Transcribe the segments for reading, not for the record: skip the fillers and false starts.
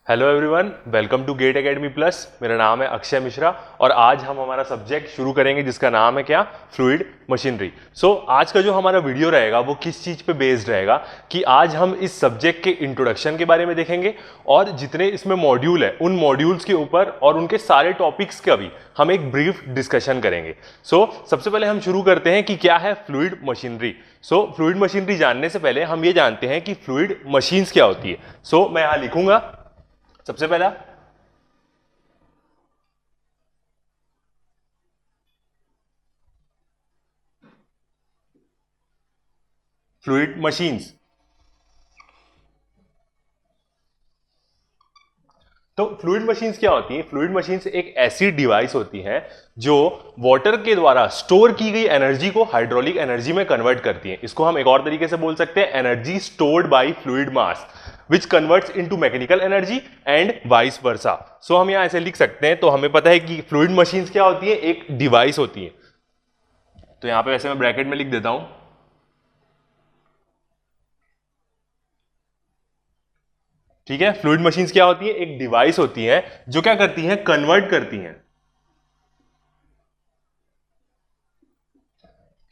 Hello everyone, welcome to GATE academy plus. मेरा नाम है अक्षय मिश्रा और आज हम हमारा सब्जेक्ट शुरू करेंगे जिसका नाम है क्या, फ्लूइड मशीनरी। आज का जो हमारा वीडियो रहेगा वो किस चीज़ पे बेस्ड रहेगा कि आज हम इस सब्जेक्ट के इंट्रोडक्शन के बारे में देखेंगे और जितने इसमें मॉड्यूल है उन मॉड्यूल्स के ऊपर और उनके सारे टॉपिक्स का भी हम एक ब्रीफ डिस्कशन करेंगे। सबसे पहले हम शुरू करते हैं कि क्या है फ्लूइड मशीनरी। फ्लूइड मशीनरी जानने से पहले हम ये जानते हैं कि फ्लूइड मशीन्स क्या होती है। मैं यहां लिखूंगा सबसे पहला फ्लूइड मशीन्स। तो फ्लूइड मशीन्स क्या होती हैं? फ्लूइड मशीन्स एक ऐसी डिवाइस होती हैं जो वाटर के द्वारा स्टोर की गई एनर्जी को हाइड्रोलिक एनर्जी में कन्वर्ट करती हैं। इसको हम एक और तरीके से बोल सकते हैं, energy stored by fluid mass which converts into mechanical energy and vice versa. हम यहां ऐसे लिख सकते हैं। तो हमें पता है कि फ्लूइड मशीन्स क्या होती है, एक डिवाइस होती है। तो यहां पे वैसे मैं ब्रैकेट में लिख देता हूं, ठीक है। फ्लूइड मशीन्स क्या होती है, एक डिवाइस होती है जो क्या करती है, कन्वर्ट करती है।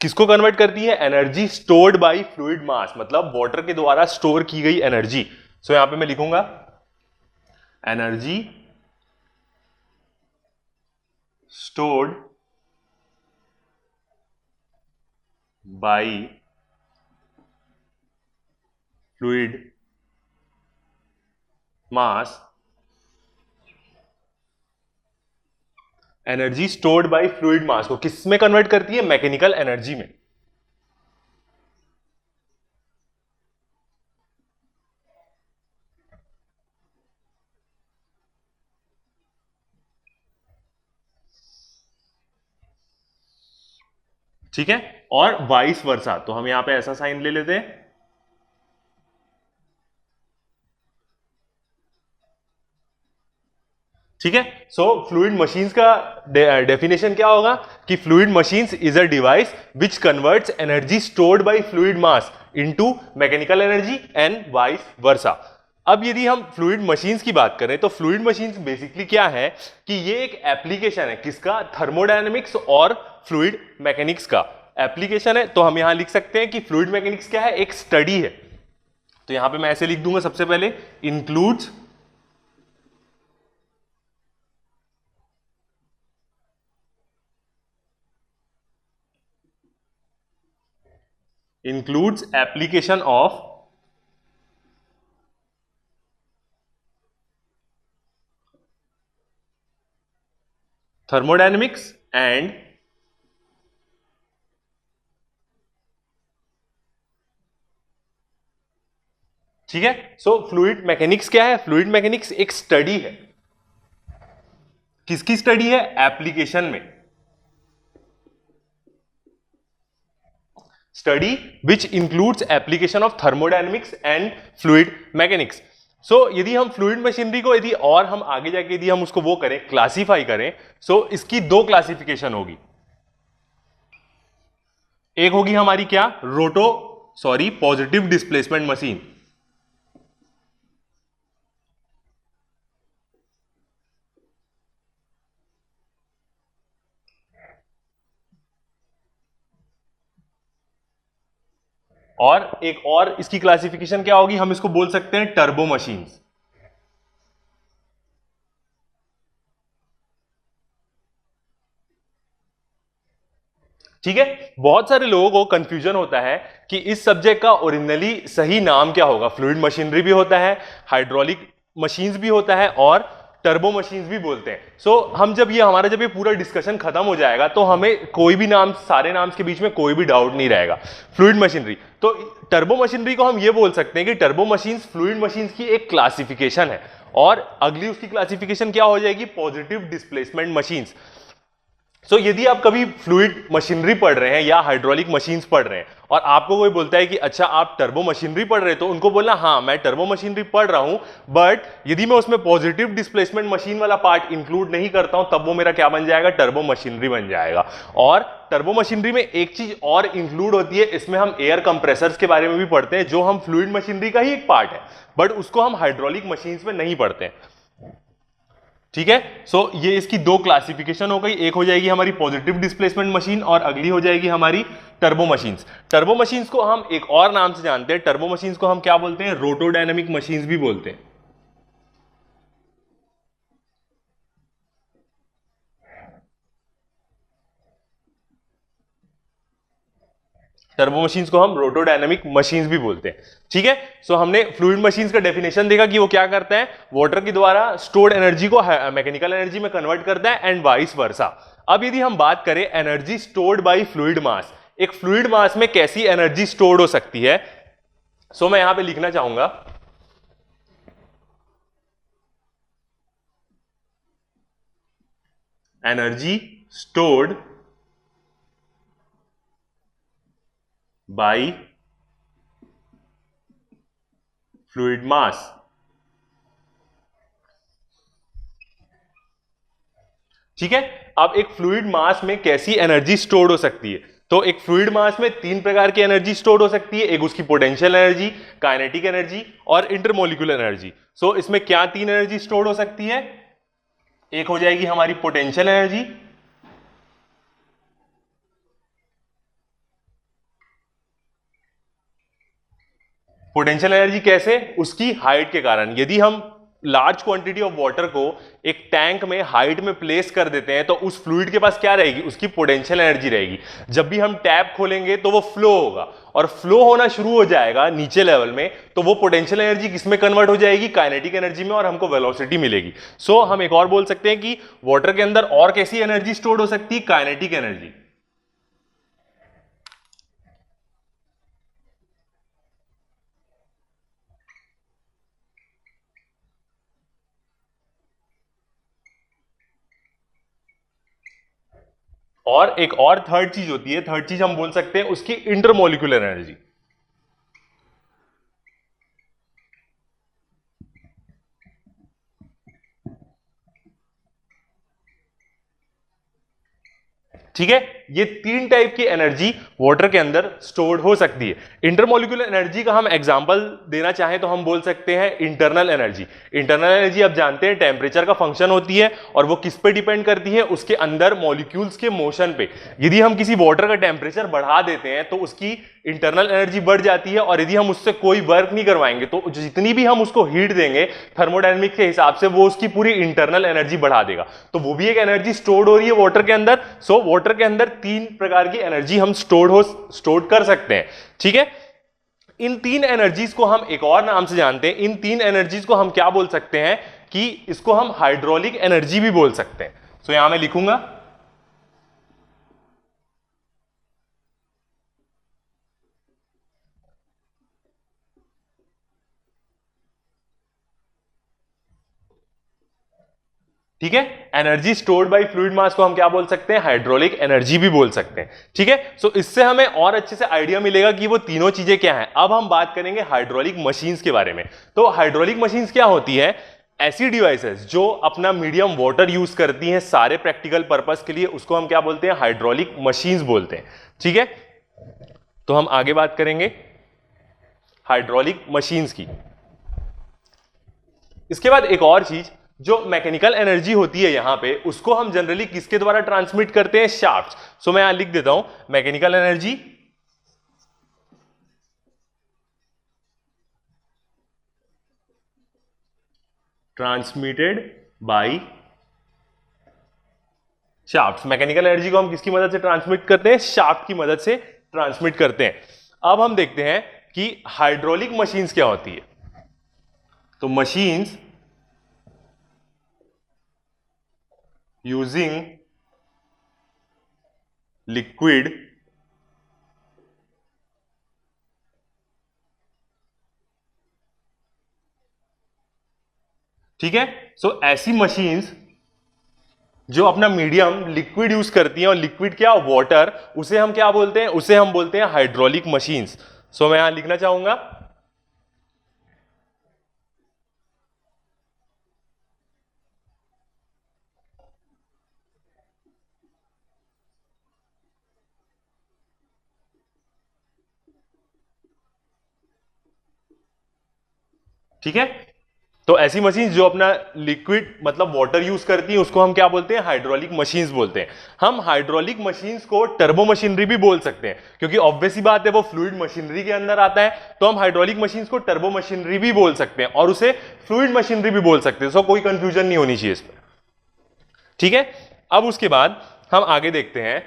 किसको कन्वर्ट करती है? एनर्जी स्टोर्ड बाय फ्लूइड मास, मतलब वाटर के द्वारा स्टोर की गई एनर्जी। यहां पे मैं लिखूंगा energy stored by fluid mass, energy stored by fluid mass को किस में कन्वर्ट करती है? मैकेनिकल एनर्जी में। ठीक है, और वाइस वर्सा। तो हम यहां पे ऐसा साइन ले लेते हैं, ठीक है। फ्लूइड मशीन्स का डेफिनेशन क्या होगा कि fluid machines is a device which converts energy stored by fluid mass into mechanical energy and vice versa. अब यदि हम फ्लूइड मशीन्स की बात करें तो फ्लूइड मशीन्स बेसिकली क्या है कि ये एक एप्लीकेशन है किसका? थर्मोडायनेमिक्स और फ्लूइड मैकेनिक्स का एप्लीकेशन है। तो हम यहां लिख सकते हैं कि फ्लूइड मैकेनिक्स क्या है, एक स्टडी है। तो यहां पे मैं ऐसे लिख दूंगा, सबसे पहले includes application of thermodynamics and ठीक है। फ्लूइड मैकेनिक्स क्या है? फ्लूइड मैकेनिक्स एक स्टडी है। किसकी स्टडी है? एप्लीकेशन में। Study which includes application of thermodynamics and fluid mechanics. यदि हम फ्लूइड मशीनरी को यदि और हम आगे जाके यदि हम उसको वो करें, क्लासिफाई करें, इसकी दो क्लासिफिकेशन होगी। एक होगी हमारी क्या, पॉजिटिव डिस्प्लेसमेंट मशीन। और एक और इसकी क्लासिफिकेशन क्या होगी, हम इसको बोल सकते हैं टर्बो मशीन्स। ठीक है। बहुत सारे लोगों को कंफ्यूजन होता है कि इस सब्जेक्ट का ओरिजिनली सही नाम क्या होगा। फ्लूइड मशीनरी भी होता है, हाइड्रोलिक मशीन्स भी होता है और टर्बो मशीन्स भी बोलते हैं। हम जब ये पूरा डिस्कशन खत्म हो जाएगा तो हमें कोई भी नाम, सारे नाम के बीच में कोई भी डाउट नहीं रहेगा। फ्लूइड मशीनरी, तो टर्बो मशीनरी को हम ये बोल सकते हैं कि टर्बो मशीन्स फ्लूइड मशीन्स की एक क्लासिफिकेशन है और अगली उसकी क्लासिफिकेशन क्या हो जाएगी, पॉजिटिव डिस्प्लेसमेंट मशीन्स। सो यदि आप कभी फ्लूइड मशीनरी पढ़ रहे हैं या हाइड्रोलिक मशीन्स पढ़ रहे हैं और आपको कोई बोलता है कि अच्छा आप टर्बो मशीनरी पढ़ रहे हैं, तो उनको बोलना हाँ मैं टर्बो मशीनरी पढ़ रहा हूं, बट यदि मैं उसमें पॉजिटिव डिस्प्लेसमेंट मशीन वाला पार्ट इंक्लूड नहीं करता हूं तब वो मेरा क्या बन जाएगा, टर्बो मशीनरी बन जाएगा। और टर्बो मशीनरी में एक चीज और इंक्लूड होती है, इसमें हम एयर कंप्रेसर्स के बारे में भी पढ़ते हैं जो हम फ्लूइड मशीनरी का ही एक पार्ट है, बट उसको हम हाइड्रोलिक मशीन्स में नहीं पढ़ते हैं। ठीक है, सो ये इसकी दो क्लासिफिकेशन हो गई, एक हो जाएगी हमारी पॉजिटिव डिस्प्लेसमेंट मशीन और अगली हो जाएगी हमारी टर्बो मशीन्स। टर्बो मशीन्स को हम एक और नाम से जानते हैं, टर्बो मशीन्स को हम क्या बोलते हैं, रोटोडायनेमिक मशीन्स भी बोलते हैं। टर्बो मशीन्स को हम रोटोडायनेमिक मशीन्स भी बोलते हैं। ठीक है, सो हमने फ्लूइड मशीन्स का डेफिनेशन देखा कि वो क्या करता है, वाटर के द्वारा स्टोर्ड एनर्जी को मैकेनिकल एनर्जी में कन्वर्ट करता है एंड वाइस वर्सा। अब यदि हम बात करें एनर्जी स्टोर्ड बाय फ्लूइड मास, एक फ्लूइड मास में कैसी एनर्जी स्टोर्ड हो सकती है, सो मैं यहां पे लिखना चाहूंगा एनर्जी स्टोर्ड बाय फ्लूइड मास। ठीक है, अब एक फ्लूइड मास में कैसी एनर्जी स्टोर्ड हो सकती है, तो एक फ्लूइड मास में तीन प्रकार की एनर्जी स्टोर्ड हो सकती है, एक उसकी पोटेंशियल एनर्जी, काइनेटिक एनर्जी और इंटरमोलिकुलर एनर्जी। सो इसमें क्या तीन एनर्जी स्टोर्ड हो सकती है, एक हो जाएगी हमारी पोटेंशियल एनर्जी, पोटेंशियल एनर्जी कैसे, उसकी हाइट के कारण। यदि हम लार्ज क्वांटिटी ऑफ वाटर को एक टैंक में हाइट में प्लेस कर देते हैं तो उस फ्लूइड के पास क्या रहेगी, उसकी पोटेंशियल एनर्जी रहेगी। जब भी हम टैप खोलेंगे तो वो फ्लो होगा और फ्लो होना शुरू हो जाएगा नीचे लेवल में, तो वो पोटेंशियल एनर्जी किसमें कन्वर्ट हो जाएगी, काइनेटिक एनर्जी में, और हमको वेलोसिटी मिलेगी। सो हम एक और बोल सकते हैं कि वाटर के अंदर और कैसी एनर्जी स्टोर्ड हो सकती है, काइनेटिक एनर्जी। और एक और थर्ड चीज होती है, थर्ड चीज हम बोल सकते हैं उसकी इंटरमोलिकुलर एनर्जी। ठीक है, ये तीन टाइप की एनर्जी वाटर के अंदर स्टोर्ड हो सकती है। इंटरमोलिकुलर एनर्जी का हम एग्जांपल देना चाहें तो हम बोल सकते हैं इंटरनल एनर्जी। इंटरनल एनर्जी आप जानते हैं टेम्परेचर का फंक्शन होती है और वो किस पे डिपेंड करती है, उसके अंदर मॉलिक्यूल्स के मोशन पे। यदि हम किसी वाटर का टेम्परेचर बढ़ा देते हैं तो उसकी इंटरनल एनर्जी बढ़ जाती है, और यदि हम उससे कोई वर्क नहीं करवाएंगे तो जितनी भी हम उसको हीट देंगे थर्मोडायनेमिक्स के हिसाब से वो उसकी पूरी इंटरनल एनर्जी बढ़ा देगा। तो वो भी एक एनर्जी स्टोर्ड हो रही है वाटर के अंदर। सो वाटर के अंदर तीन प्रकार की एनर्जी हम स्टोर कर सकते हैं। ठीक है, इन तीन एनर्जीज को हम एक और नाम से जानते हैं, इन तीन एनर्जीज को हम क्या बोल सकते हैं कि इसको हम हाइड्रोलिक एनर्जी भी बोल सकते हैं। सो यहां मैं लिखूंगा ठीक है, energy stored by fluid mass को हम क्या बोल सकते हैं, हाइड्रोलिक एनर्जी भी बोल सकते हैं। ठीक है, सो इससे हमें और अच्छे से आइडिया मिलेगा कि वो तीनों चीजें क्या हैं। अब हम बात करेंगे हाइड्रोलिक मशीन्स के बारे में। तो हाइड्रोलिक मशीन्स क्या होती है, ऐसी डिवाइसेस जो अपना मीडियम वाटर यूज करती हैं सारे प्रैक्टिकल पर्पस के लिए, उसको हम क्या बोलते हैं, हाइड्रोलिक मशीन्स बोलते हैं। ठीक है, तो हम आगे बात करेंगे हाइड्रोलिक मशीन्स की। इसके बाद एक और चीज, जो मैकेनिकल एनर्जी होती है यहां पे, उसको हम जनरली किसके द्वारा ट्रांसमिट करते हैं, शाफ्ट। सो मैं यहां लिख देता हूं mechanical energy transmitted by shaft. Mechanical energy को हम किसकी मदद से ट्रांसमिट करते हैं, शाफ्ट की मदद से ट्रांसमिट करते हैं। अब हम देखते हैं कि हाइड्रोलिक मशीन्स क्या होती है। तो मशीन्स यूजिंग लिक्विड ठीक है, सो ऐसी मशीन्स जो अपना मीडियम लिक्विड यूज करती हैं, और लिक्विड क्या, वाटर, उसे हम क्या बोलते हैं, उसे हम बोलते हैं हाइड्रोलिक मशीन्स। सो मैं यहां लिखना चाहूंगा, ठीक है। तो ऐसी मशीन जो अपना लिक्विड मतलब वाटर यूज करती है उसको हम क्या बोलते हैं, हाइड्रोलिक मशीन्स बोलते हैं। हम हाइड्रोलिक मशीन्स को टर्बो मशीनरी भी बोल सकते हैं, क्योंकि ऑब्वियस ही बात है वो फ्लूइड मशीनरी के अंदर आता है, तो हम हाइड्रोलिक मशीन्स को टर्बो मशीनरी भी बोल सकते हैं और उसे फ्लूइड मशीनरी भी बोल सकते हैं। सो कोई कंफ्यूजन नहीं होनी चाहिए इसमें, ठीक है। अब उसके बाद हम आगे देखते हैं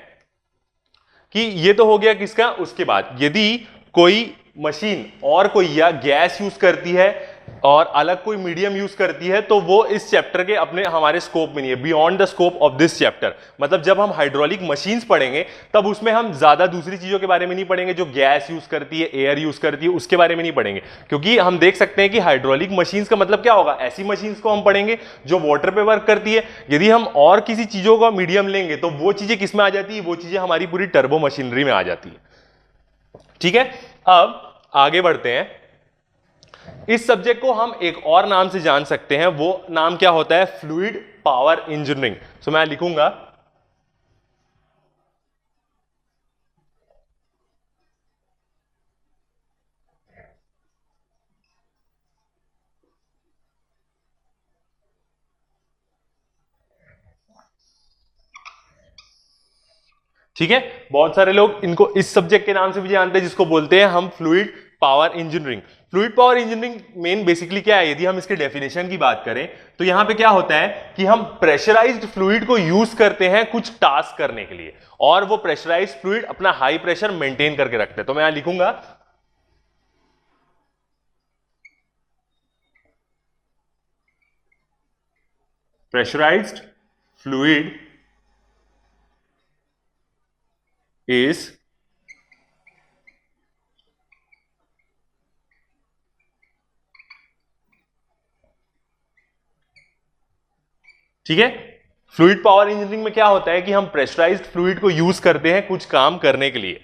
कि ये तो हो गया किसका, उसके बाद यदि कोई मशीन और कोई या गैस यूज करती है और अलग कोई मीडियम यूज करती है, तो वो इस चैप्टर के अपने हमारे स्कोप में नहीं है, beyond the scope of this chapter. मतलब जब हम हाइड्रोलिक मशीन्स पढ़ेंगे तब उसमें हम ज्यादा दूसरी चीजों के बारे में नहीं पढ़ेंगे, जो गैस यूज करती है, एयर यूज करती है, उसके बारे में नहीं पढ़ेंगे। क्योंकि हम देख सकते हैं कि हाइड्रोलिक मशीन्स का मतलब क्या होगा, ऐसी मशीन्स को हम पढ़ेंगे जो वाटर पे वर्क करती है। यदि हम और किसी चीजों का मीडियम लेंगे तो वो चीजें किस में आ जाती है, वो चीजें हमारी पूरी टर्बो मशीनरी में आ जाती है, ठीक है। अब आगे बढ़ते हैं, इस सब्जेक्ट को हम एक और नाम से जान सकते हैं, वो नाम क्या होता है, फ्लूइड पावर इंजीनियरिंग। सो मैं लिखूंगा, ठीक है। बहुत सारे लोग इनको इस सब्जेक्ट के नाम से भी जानते हैं, जिसको बोलते हैं हम fluid power engineering. Fluid power engineering main basically क्या है, यदि हम इसके डेफिनेशन की बात करें तो यहां पे क्या होता है कि हम प्रेशराइज्ड फ्लूइड को यूज करते हैं कुछ टास्क करने के लिए, और वो प्रेशराइज्ड फ्लूइड अपना हाई प्रेशर मेंटेन करके रखते हैं। तो मैं यहां लिखूंगा, प्रेशराइज्ड फ्लूइड इज, ठीक है। फ्लूइड पावर इंजीनियरिंग में क्या होता है कि हम प्रेशराइज्ड फ्लूइड को यूज करते हैं कुछ काम करने के लिए,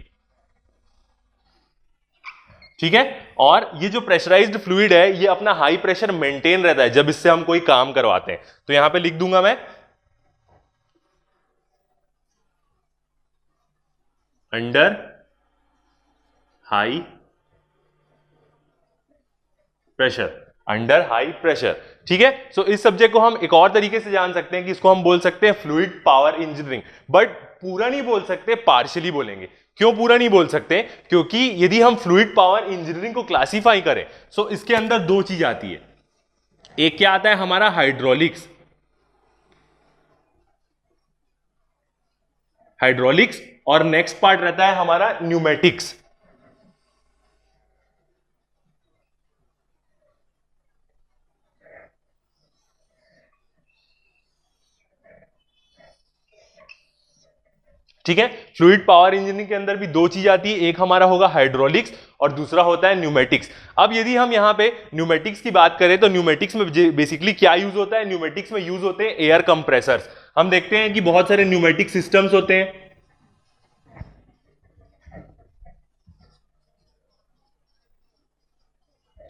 ठीक है। और ये जो प्रेशराइज्ड फ्लूइड है ये अपना हाई प्रेशर मेंटेन रहता है जब इससे हम कोई काम करवाते हैं। तो यहां पे लिख दूंगा मैं, under high pressure, under high pressure, ठीक है। सो इस सब्जेक्ट को हम एक और तरीके से जान सकते हैं कि इसको हम बोल सकते हैं फ्लूइड पावर इंजीनियरिंग, बट पूरा नहीं बोल सकते, पार्शियली बोलेंगे। क्यों पूरा नहीं बोल सकते, क्योंकि यदि हम फ्लूइड पावर इंजीनियरिंग को क्लासीफाई करें सो इसके अंदर दो चीज आती है, एक क्या आता है हमारा हाइड्रोलिक्स, हाइड्रोलिक्स, और नेक्स्ट पार्ट रहता है हमारा न्यूमेटिक्स, ठीक है। फ्लूइड पावर इंजीनियरिंग के अंदर भी दो चीज आती है, एक हमारा होगा हाइड्रोलिक्स और दूसरा होता है न्यूमेटिक्स। अब यदि हम यहां पे न्यूमेटिक्स की बात करें तो न्यूमेटिक्स में बेसिकली क्या यूज होता है, न्यूमेटिक्स में यूज होते हैं एयर कंप्रेसर्स। हम देखते हैं कि बहुत सारे न्यूमेटिक सिस्टम्स होते हैं,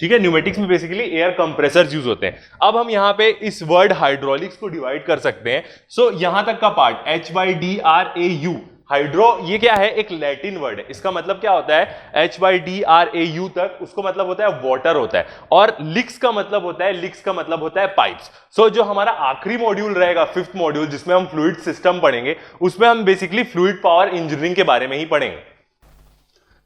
ठीक है। न्यूमेटिक्स में बेसिकली एयर कंप्रेसर्स यूज होते हैं। अब हम यहां पे इस वर्ड हाइड्रोलिक्स को डिवाइड कर सकते हैं। सो यहां तक का पार्ट HYDRAU, हाइड्रो, ये क्या है, एक लैटिन वर्ड है, इसका मतलब क्या होता है, HYDRAU तक उसको मतलब होता है वाटर होता है, और लिक्स का मतलब होता है, लिक्स का मतलब होता है पाइप्स। सो जो हमारा आखिरी मॉड्यूल रहेगा, फिफ्थ मॉड्यूल, जिसमें हम फ्लूइड सिस्टम पढ़ेंगे, उसमें हम बेसिकली फ्लूइड पावर इंजीनियरिंग के बारे में ही पढ़ेंगे,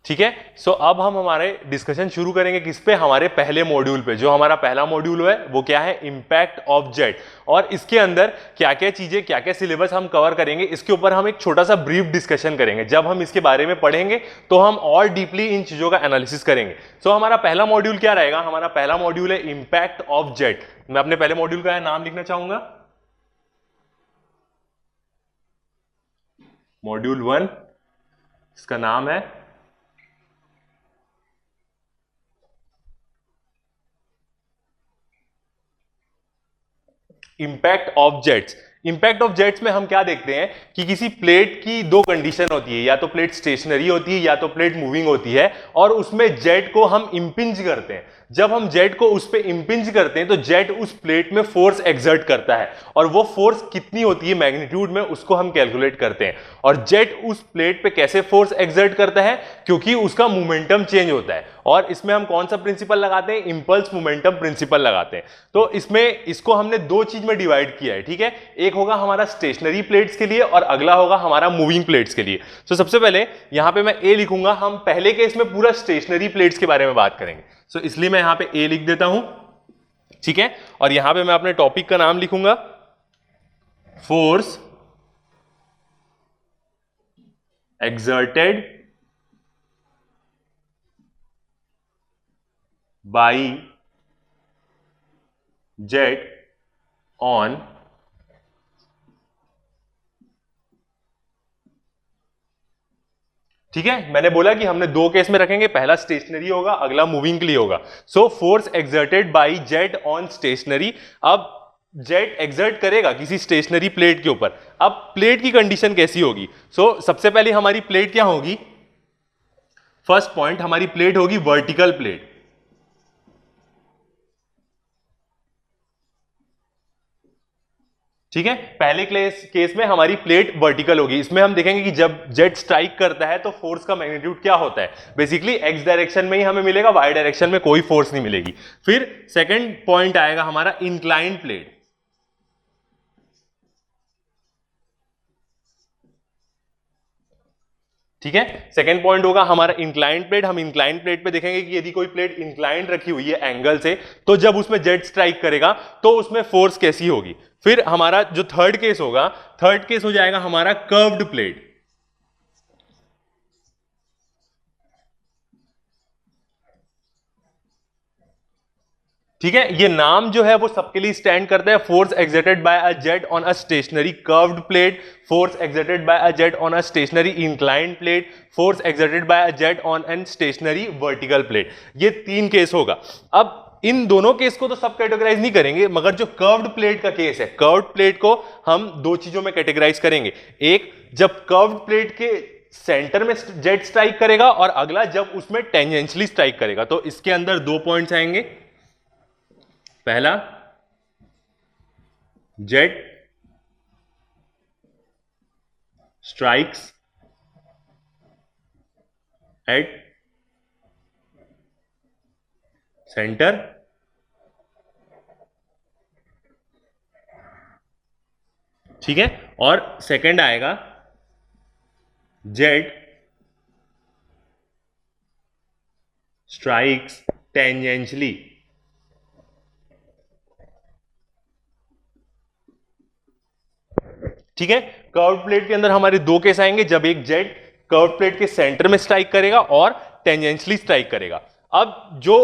ठीक है। सो अब हम हमारे डिस्कशन शुरू करेंगे किस पे, हमारे पहले मॉड्यूल पे। जो हमारा पहला मॉड्यूल है वो क्या है, इंपैक्ट ऑफ जेट, और इसके अंदर क्या क्या चीजें, क्या क्या सिलेबस हम कवर करेंगे, इसके ऊपर हम एक छोटा सा ब्रीफ डिस्कशन करेंगे। जब हम इसके बारे में पढ़ेंगे तो हम और डीपली इन चीजों का एनालिसिस करेंगे। सो हमारा पहला मॉड्यूल क्या रहेगा, हमारा पहला मॉड्यूल है इंपैक्ट ऑफ जेट। मैं अपने पहले मॉड्यूल का नाम लिखना चाहूंगा, मॉड्यूल 1, इसका नाम है impact of jets. Impact of jets में हम क्या देखते हैं कि किसी प्लेट की दो कंडीशन होती है, या तो प्लेट स्टेशनरी होती है या तो प्लेट मूविंग होती है, और उसमें जेट को हम इंपिंज करते हैं। जब हम जेट को उस पे इंपिंज करते हैं तो जेट उस प्लेट में फोर्स एक्सर्ट करता है, और वो फोर्स कितनी होती है मैग्नीट्यूड में उसको हम कैलकुलेट करते हैं। और जेट उस प्लेट पे कैसे फोर्स एक्सर्ट करता है, क्योंकि उसका मोमेंटम चेंज होता है, और इसमें हम कौन सा प्रिंसिपल लगाते हैं, इंपल्स मोमेंटम प्रिंसिपल लगाते हैं। तो इसमें इसको हमने दो चीज में डिवाइड किया है, ठीक है। एक होगा हमारा स्टेशनरी प्लेट्स के लिए और अगला होगा हमारा मूविंग प्लेट्स के लिए। तो सबसे पहले यहां पे मैं ए लिखूंगा, हम पहले केस में पूरा स्टेशनरी प्लेट्स के बारे में बात करेंगे, सो इसलिए मैं यहां पे ए लिख देता हूं, ठीक है। और यहां पे मैं अपने टॉपिक का नाम लिखूंगा force exerted by jet on ठीक है। मैंने बोला कि हमने दो केस में रखेंगे, पहला स्टेशनरी होगा, अगला मूविंग के लिए होगा। So force exerted by jet on stationary. अब जेट एक्सर्ट करेगा किसी स्टेशनरी प्लेट के ऊपर। अब प्लेट की कंडीशन कैसी होगी? सबसे पहले हमारी प्लेट क्या होगी? फर्स्ट पॉइंट, हमारी प्लेट होगी वर्टिकल प्लेट, ठीक है। पहले केस में हमारी प्लेट वर्टिकल होगी। इसमें हम देखेंगे कि जब जेट स्ट्राइक करता है तो फोर्स का मैग्नीट्यूड क्या होता है। बेसिकली एक्स डायरेक्शन में ही हमें मिलेगा, वाई डायरेक्शन में कोई फोर्स नहीं मिलेगी। फिर सेकंड पॉइंट आएगा हमारा इंक्लाइंड प्लेट, ठीक है। सेकंड पॉइंट होगा हमारा इंक्लाइंड प्लेट। हम इंक्लाइंड प्लेट पे देखेंगे कि यदि कोई प्लेट इंक्लाइंड रखी हुई है एंगल से, तो जब उसमें जेट स्ट्राइक करेगा तो उसमें फोर्स कैसी होगी। फिर हमारा जो थर्ड केस होगा, थर्ड केस हो जाएगा हमारा कर्व्ड प्लेट, ठीक है। ये नाम जो है वो सबके लिए स्टैंड करता है। Force exerted by a jet on a stationary curved plate, force exerted by a jet on a stationary inclined plate, force exerted by a jet on an stationary vertical plate. ये तीन case होगा। अब इन दोनों case को तो सब categorise नहीं करेंगे, मगर जो कर्व्ड प्लेट का केस है, कर्व्ड प्लेट को हम दो चीजों में कैटेगराइज करेंगे। एक, जब कर्व्ड प्लेट के सेंटर में जेट स्ट्राइक करेगा, और अगला जब उसमें टेंजेंशियली स्ट्राइक करेगा। तो इसके अंदर दो पॉइंट्स आएंगे। पहला, जेट स्ट्राइक्स एट सेंटर, ठीक है। और सेकंड आएगा जेट स्ट्राइक्स टेंजेंशियली, ठीक है। कर्व प्लेट के अंदर हमारे दो केस आएंगे, जब एक जेट कर्व प्लेट के सेंटर में स्ट्राइक करेगा और टेंजेंशियली स्ट्राइक करेगा। अब जो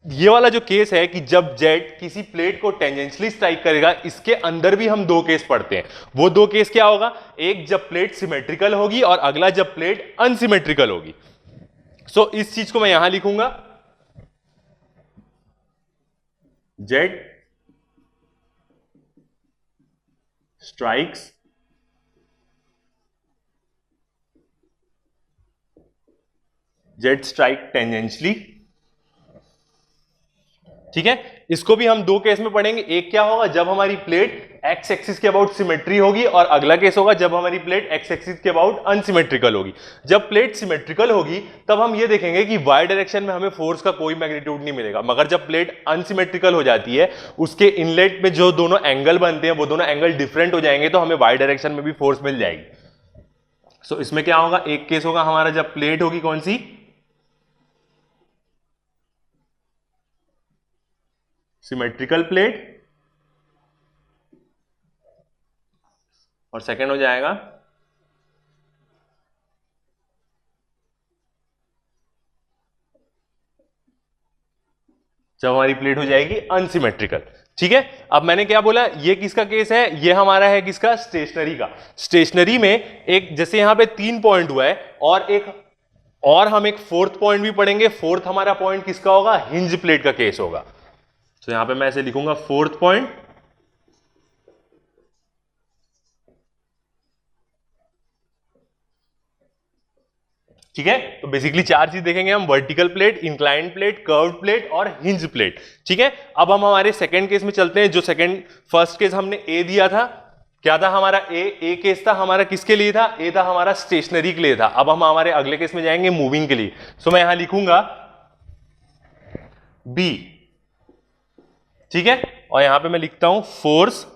ये वाला जो केस है कि जब जेट किसी प्लेट को टेंजेंशियली स्ट्राइक करेगा, इसके अंदर भी हम दो केस पढ़ते हैं। वो दो केस क्या होगा? एक जब प्लेट सिमेट्रिकल होगी और अगला जब प्लेट अनसिमेट्रिकल होगी। इस चीज को मैं यहां लिखूंगा, jet strikes jet strike tangentially, ठीक है। इसको भी हम दो केस में पढ़ेंगे। एक क्या होगा? जब हमारी प्लेट एक्स एक्सिस के अबाउट सिमेट्री होगी, और अगला केस होगा जब हमारी प्लेट एक्स एक्सिस के अबाउट अनसिमेट्रिकल होगी। जब प्लेट सिमेट्रिकल होगी तब हम ये देखेंगे कि वाई डायरेक्शन में हमें फोर्स का कोई मैग्नीट्यूड नहीं मिलेगा, मगर जब प्लेट अनसिमेट्रिकल हो जाती है, उसके इनलेट में जो दोनों एंगल बनते हैं वो दोनों एंगल डिफरेंट हो जाएंगे, तो हमें वाई डायरेक्शन में भी फोर्स मिल जाएगी। इसमें क्या होगा? एक केस होगा हमारा जब प्लेट होगी कौन सी? सिमेट्रिकल प्लेट, और सेकंड हो जाएगा जब हमारी प्लेट हो जाएगी अनसिमेट्रिकल, ठीक है। अब मैंने क्या बोला? ये किसका केस है? ये हमारा है किसका? स्टेशनरी का। स्टेशनरी में एक, जैसे यहां पे 3 पॉइंट हुआ है, और हम एक फोर्थ पॉइंट भी पढ़ेंगे। फोर्थ हमारा पॉइंट किसका होगा? हिंज प्लेट का केस होगा। तो यहां पे मैं ऐसे लिखूंगा, फोर्थ पॉइंट ठीक है, तो बेसिकली चार चीज देखेंगे हम, vertical plate, inclined plate, curved plate और हिंज प्लेट। ठीक है, अब हम हमारे सेकंड केस में चलते हैं। जो फर्स्ट केस हमने ए दिया था, क्या था हमारा? ए केस था हमारा, किसके लिए था? ए था हमारा स्टेशनरी के लिए था। अब हम हमारे अगले केस में जाएंगे मूविंग के लिए। सो मैं यहां लिखूंगा बी। ठीक है, और यहां पे मैं लिखता हूं force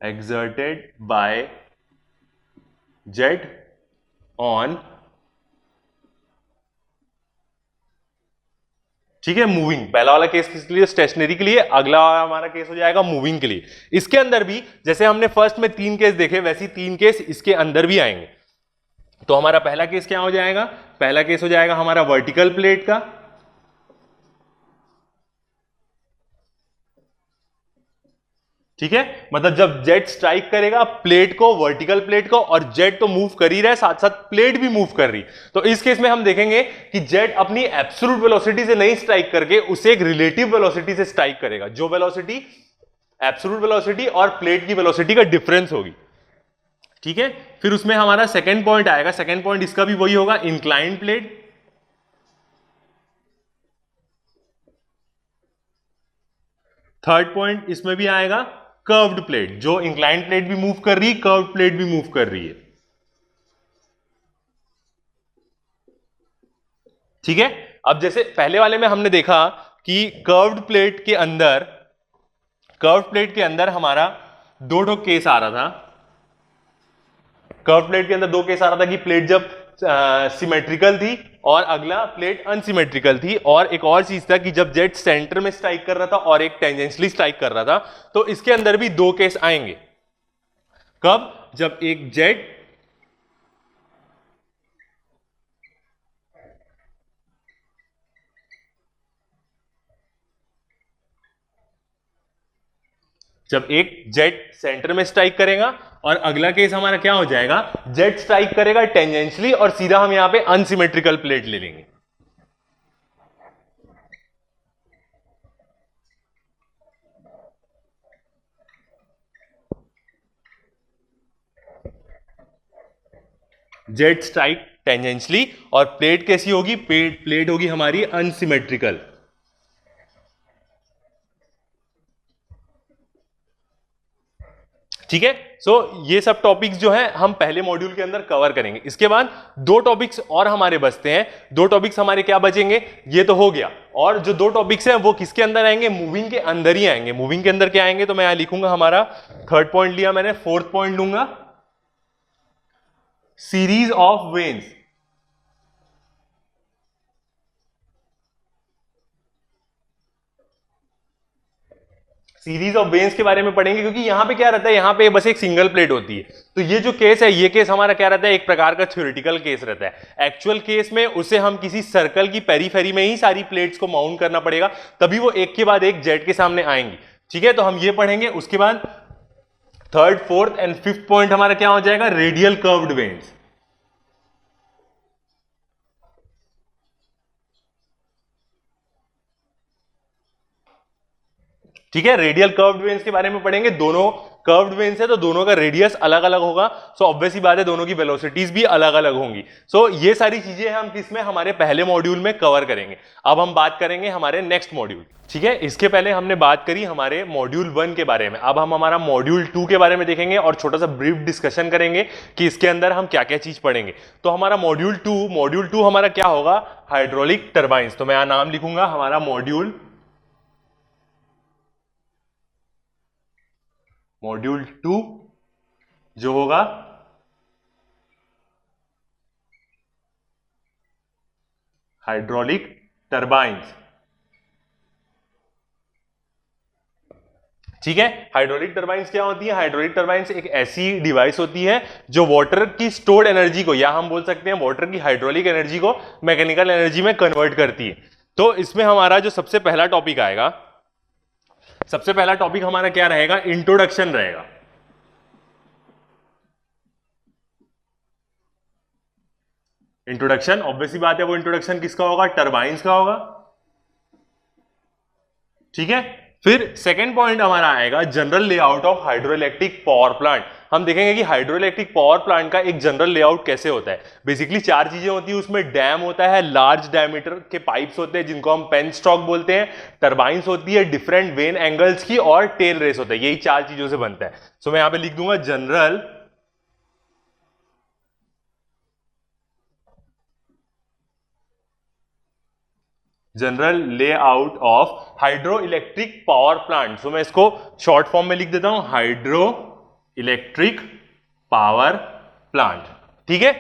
exerted by jet on, ठीक है, मूविंग। पहला वाला केस किसके लिए? स्टेशनरी के लिए। अगला हमारा केस हो जाएगा मूविंग के लिए। इसके अंदर भी जैसे हमने फर्स्ट में 3 केस देखे, वैसे 3 केस इसके अंदर भी आएंगे। तो हमारा पहला केस क्या हो जाएगा? पहला केस हो जाएगा हमारा वर्टिकल प्लेट का। ठीक है, मतलब जब जेट स्ट्राइक करेगा प्लेट को, वर्टिकल प्लेट को, और जेट तो मूव कर ही रहा है, साथ साथ प्लेट भी मूव कर रही। तो इस केस में हम देखेंगे कि जेट अपनी एब्सोल्यूट वेलोसिटी से नहीं स्ट्राइक करके उसे एक रिलेटिव वेलोसिटी से स्ट्राइक करेगा, जो वेलोसिटी एब्सोल्यूट वेलोसिटी और प्लेट की वेलोसिटी का डिफरेंस होगी। ठीक है, फिर उसमें हमारा सेकेंड पॉइंट आएगा। सेकेंड पॉइंट इसका भी वही होगा, इंक्लाइंड प्लेट। थर्ड पॉइंट इसमें भी आएगा कर्व्ड प्लेट, जो इंक्लाइंड प्लेट भी मूव कर रही है, कर्व्ड प्लेट भी मूव कर रही है। ठीक है, अब जैसे पहले वाले में हमने देखा कि कर्व्ड प्लेट के अंदर हमारा दो केस आ रहा था। कर्व प्लेट के अंदर दो केस आ रहा था कि प्लेट जब सिमेट्रिकल थी और अगला प्लेट अनसिमेट्रिकल थी, और एक और चीज था कि जब जेट सेंटर में स्ट्राइक कर रहा था और एक टेंजेंशियली स्ट्राइक कर रहा था। तो इसके अंदर भी दो केस आएंगे। कब? जब एक जेट सेंटर में स्ट्राइक करेगा, और अगला केस हमारा क्या हो जाएगा? जेट स्ट्राइक करेगा टेंजेंशियली और सीधा हम यहां पे अनसिमेट्रिकल प्लेट ले लेंगे। जेट स्ट्राइक टेंजेंशियली, और प्लेट कैसी होगी? प्लेट होगी हमारी अनसिमेट्रिकल। ठीक है, सो ये सब टॉपिक्स जो है हम पहले मॉड्यूल के अंदर कवर करेंगे। इसके बाद दो टॉपिक्स और हमारे बचते हैं। दो टॉपिक्स हमारे क्या बचेंगे? ये तो हो गया, और जो दो टॉपिक्स हैं वो किसके अंदर आएंगे? मूविंग के अंदर ही आएंगे। मूविंग के अंदर क्या आएंगे? तो मैं यहां लिखूंगा, हमारा थर्ड पॉइंट लिया मैंने, फोर्थ पॉइंट लूंगा series of veins. Series of veins के बारे में पढ़ेंगे, क्योंकि यहां पे क्या रहता है, यहां पे बस एक सिंगल प्लेट होती है। तो ये जो केस है, ये केस हमारा क्या रहता है? एक प्रकार का थ्योरेटिकल केस रहता है। एक्चुअल केस में उसे हम किसी सर्कल की पेरीफेरी में ही सारी प्लेट्स को माउंट करना पड़ेगा, तभी वो एक के बाद एक जेट के सामने आएंगी। ठीक है, तो हम ये पढ़ेंगे। उसके बाद third, fourth and fifth point हमारा क्या हो जाएगा? Radial curved veins. ठीक है, रेडियल कर्व्ड वेन्स के बारे में पढ़ेंगे। दोनों कर्व्ड वेन्स है तो दोनों का रेडियस अलग अलग होगा। सो ऑब्वियस ही बात है, दोनों की वेलोसिटीज भी अलग अलग होंगी। सो ये सारी चीजें हम किसमें? हमारे पहले मॉड्यूल में कवर करेंगे। अब हम बात करेंगे हमारे नेक्स्ट मॉड्यूल। ठीक है, इसके पहले हमने बात करी हमारे मॉड्यूल 1 के बारे में। अब हम हमारा मॉड्यूल 2 के बारे में देखेंगे और छोटा सा ब्रीफ डिस्कशन करेंगे कि इसके अंदर हम क्या क्या चीज पढ़ेंगे। तो हमारा मॉड्यूल 2 हमारा क्या होगा? Hydraulic turbines. तो मैं यहां नाम लिखूंगा, हमारा मॉड्यूल 2 जो होगा हाइड्रोलिक टर्बाइंस। ठीक है, हाइड्रोलिक टर्बाइंस क्या होती है? हाइड्रोलिक टर्बाइंस एक ऐसी डिवाइस होती है जो वाटर की स्टोर्ड एनर्जी को, या हम बोल सकते हैं वाटर की हाइड्रोलिक एनर्जी को मैकेनिकल एनर्जी में कन्वर्ट करती है। तो इसमें हमारा जो सबसे पहला टॉपिक आएगा, सबसे पहला टॉपिक हमारा क्या रहेगा? इंट्रोडक्शन रहेगा। इंट्रोडक्शन, ऑब्वियसली बात है, वो इंट्रोडक्शन किसका होगा? टर्बाइंस का होगा। ठीक है, फिर सेकंड पॉइंट हमारा आएगा general layout of hydro electric power plant. हम देखेंगे कि हाइड्रो इलेक्ट्रिक पावर प्लांट का एक जनरल लेआउट कैसे होता है। बेसिकली चार चीजें होती है उसमें। डैम होता है, लार्ज डायमीटर के पाइप्स होते हैं जिनको हम पेन स्टॉक बोलते हैं, टरबाइंस होती है डिफरेंट वेन एंगल्स की, और टेल रेस होता है। यही चार चीजों से बनता है। सो मैं यहां पे लिख दूंगा general layout of hydro electric power plant. So मैं इसको शॉर्ट फॉर्म में लिख देता हूं, हाइड्रो इलेक्ट्रिक पावर प्लांट। ठीक है।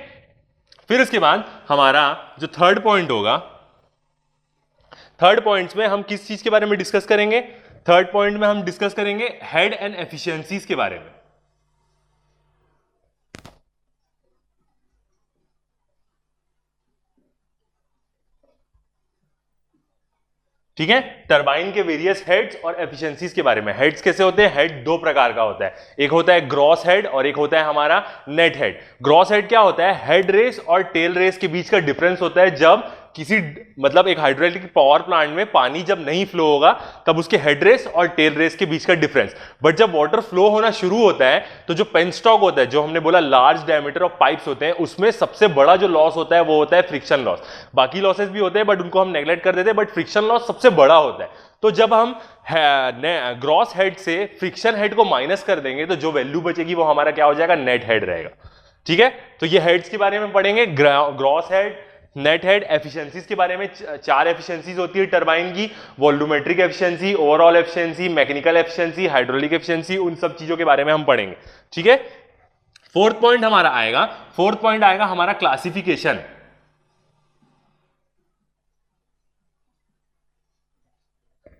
फिर उसके बाद हमारा जो थर्ड पॉइंट होगा, थर्ड पॉइंट्स में हम किस चीज के बारे में डिस्कस करेंगे? थर्ड पॉइंट में हम डिस्कस करेंगे हेड एंड एफिशिएंसीज के बारे में। ठीक है। टरबाइन के वेरियस हेड्स और एफिशिएंसीज के बारे में। हेड्स कैसे होते हैं? हेड दो प्रकार का होता है, एक होता है ग्रॉस हेड और एक होता है हमारा नेट हेड। ग्रॉस हेड क्या होता है? हेड रेस और टेल रेस के बीच का डिफरेंस होता है। जब किसी मतलब एक हाइड्रोइलेक्ट्रिक पावर प्लांट में पानी जब नहीं फ्लो होगा तब उसके हेड रेस और टेल रेस के बीच का डिफरेंस। बट जब वाटर फ्लो होना शुरू होता है तो जो पेनस्टॉक होता है, जो हमने बोला लार्ज डायमीटर ऑफ पाइप्स होते हैं, उसमें सबसे बड़ा जो लॉस होता है वो होता है फ्रिक्शन लॉस। बाकी लॉसेस भी होते हैं बट उनको हम नेग्लेक्ट कर देते हैं, बट फ्रिक्शन लॉस सबसे बड़ा होता है। तो जब हम ग्रॉस हेड से फ्रिक्शन हेड को माइनस कर देंगे तो जो वैल्यू बचेगी वो हमारा क्या हो जाएगा? नेट हेड रहेगा। ठीक है। तो ये हेड्स के बारे में पढ़ेंगे, gross head, net head. Efficiencies के बारे में चार एफिशिएंसीज होती है टरबाइन की: volumetric efficiency, overall efficiency, mechanical efficiency, hydraulic efficiency. उन सब चीजों के बारे में हम पढ़ेंगे। ठीक है। फोर्थ पॉइंट हमारा आएगा, फोर्थ पॉइंट आएगा हमारा क्लासिफिकेशन।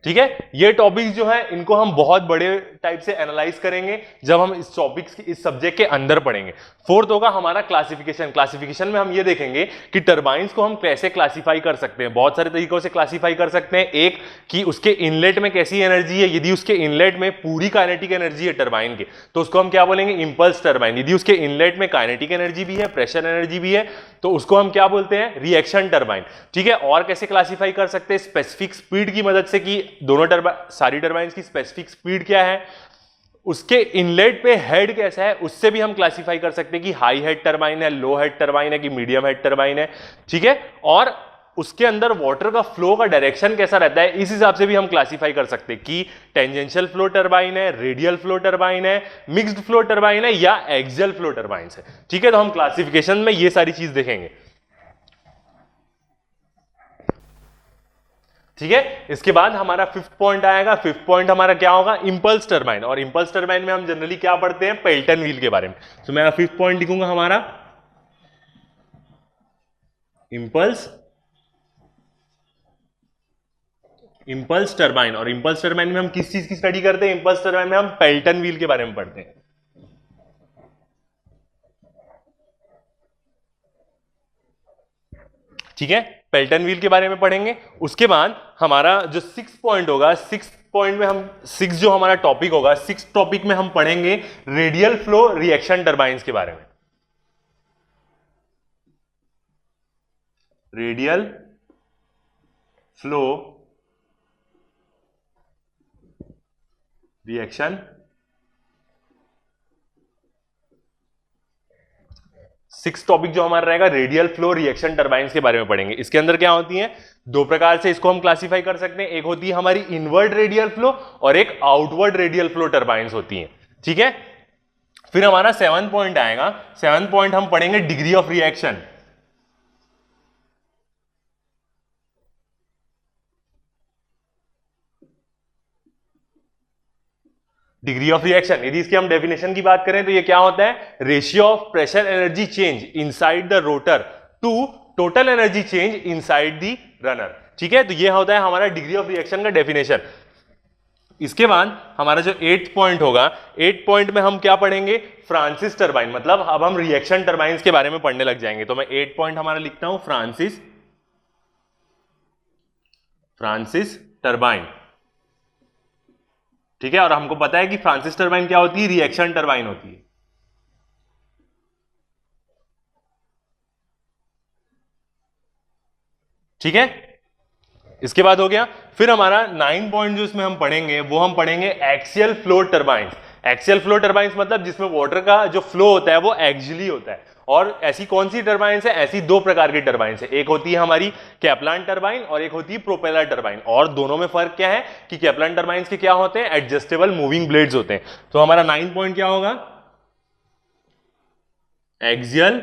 ठीक है। ये टॉपिक्स जो है इनको हम बहुत बड़े टाइप से एनालाइज करेंगे जब हम इस टॉपिक्स की इस सब्जेक्ट के अंदर पढ़ेंगे। फोर्थ होगा हमारा क्लासिफिकेशन। क्लासिफिकेशन में हम ये देखेंगे कि टरबाइंस को हम कैसे क्लासिफाई कर सकते हैं। बहुत सारे तरीकों से क्लासिफाई कर सकते हैं। एक कि उसके इनलेट में कैसी एनर्जी है। यदि उसके इनलेट में पूरी काइनेटिक एनर्जी है टरबाइन के तो उसको हम क्या बोलेंगे? Impulse turbine. यदि उसके इनलेट में काइनेटिक एनर्जी भी है, प्रेशर एनर्जी भी है, तो उसको हम क्या बोलते हैं? Reaction turbine. ठीक है। और कैसे क्लासिफाई कर सकते हैं? स्पेसिफिक स्पीड की मदद से, कि दोनों सारी टरबाइंस की स्पेसिफिक स्पीड क्या है, उसके इनलेट पे हेड कैसा है, उससे भी हम क्लासिफाई कर सकते हैं कि हाई हेड टरबाइन है, लो हेड टरबाइन है, कि मीडियम हेड टरबाइन है। ठीक है। और उसके अंदर वाटर का फ्लो का डायरेक्शन कैसा रहता है, इस हिसाब से भी हम क्लासिफाई कर सकते हैं कि टेंजेंशियल फ्लो टरबाइन है, रेडियल फ्लो टरबाइन है, मिक्स्ड फ्लो टरबाइन है, या एक्सियल फ्लो टरबाइन है। ठीक है। तो हम क्लासिफिकेशन में ये सारी चीज देखेंगे। ठीक है। इसके बाद हमारा फिफ्थ पॉइंट आएगा। फिफ्थ पॉइंट हमारा क्या होगा? Impulse turbine. और इंपल्स टरबाइन में हम जनरली क्या पढ़ते हैं? पेल्टन व्हील के बारे में। तो मैं फिफ्थ पॉइंट लिखूंगा हमारा इंपल्स इंपल्स टरबाइन। और इंपल्स टरबाइन में हम किस चीज की स्टडी करते हैं? इंपल्स टरबाइन में हम पेल्टन व्हील के बारे में पढ़ते हैं। ठीक है। पेल्टन व्हील के बारे में पढ़ेंगे। उसके बाद हमारा जो सिक्स पॉइंट होगा, सिक्स पॉइंट में हम सिक्स जो हमारा टॉपिक होगा, सिक्स टॉपिक में हम पढ़ेंगे रेडियल फ्लो रिएक्शन टरबाइंस के बारे में। Radial flow reaction six topic जो हमारा रहेगा रेडियल फ्लो रिएक्शन टरबाइंस के बारे में पढ़ेंगे। इसके अंदर क्या होती है? दो प्रकार से इसको हम क्लासिफाई कर सकते हैं। एक होती है हमारी इनवर्ड रेडियल फ्लो और एक आउटवर्ड रेडियल फ्लो टरबाइंस होती हैं। ठीक है। फिर हमारा सेवन पॉइंट आएगा। सेवन पॉइंट हम पढ़ेंगे degree of reaction. Degree of reaction, यदि इसकी हम डेफिनेशन की बात करें तो ये क्या होता है? Ratio of pressure energy change inside the rotor to total energy change inside the runner. ठीक है। तो ये होता है हमारा डिग्री ऑफ रिएक्शन का डेफिनेशन। इसके बाद हमारा जो एट पॉइंट होगा, एट पॉइंट में हम क्या पढ़ेंगे? Francis turbine. मतलब अब हम रिएक्शन टरबाइंस के बारे में पढ़ने लग जाएंगे। तो मैं एट पॉइंट हमारा लिखता हूं फ्रांसिस टरबाइन। ठीक है। और हमको पता है कि फ्रांसिस टरबाइन क्या होती है? रिएक्शन टरबाइन होती है। ठीक है। इसके बाद हो गया। फिर हमारा 9 पॉइंट जो इसमें हम पढ़ेंगे वो हम पढ़ेंगे axial flow turbines. Axial flow turbines मतलब जिसमें वाटर का जो फ्लो होता है वो एक्सियली होता है। और ऐसी कौन सी टरबाइंस है? ऐसी दो प्रकार की टरबाइंस है, एक होती है हमारी कैप्लान टरबाइन और एक होती है प्रोपेलर टरबाइन। और दोनों में फर्क क्या है कि कैप्लान टरबाइंस के क्या होते हैं? एडजस्टेबल मूविंग ब्लेड्स होते हैं। तो हमारा 9 पॉइंट क्या होगा? Axial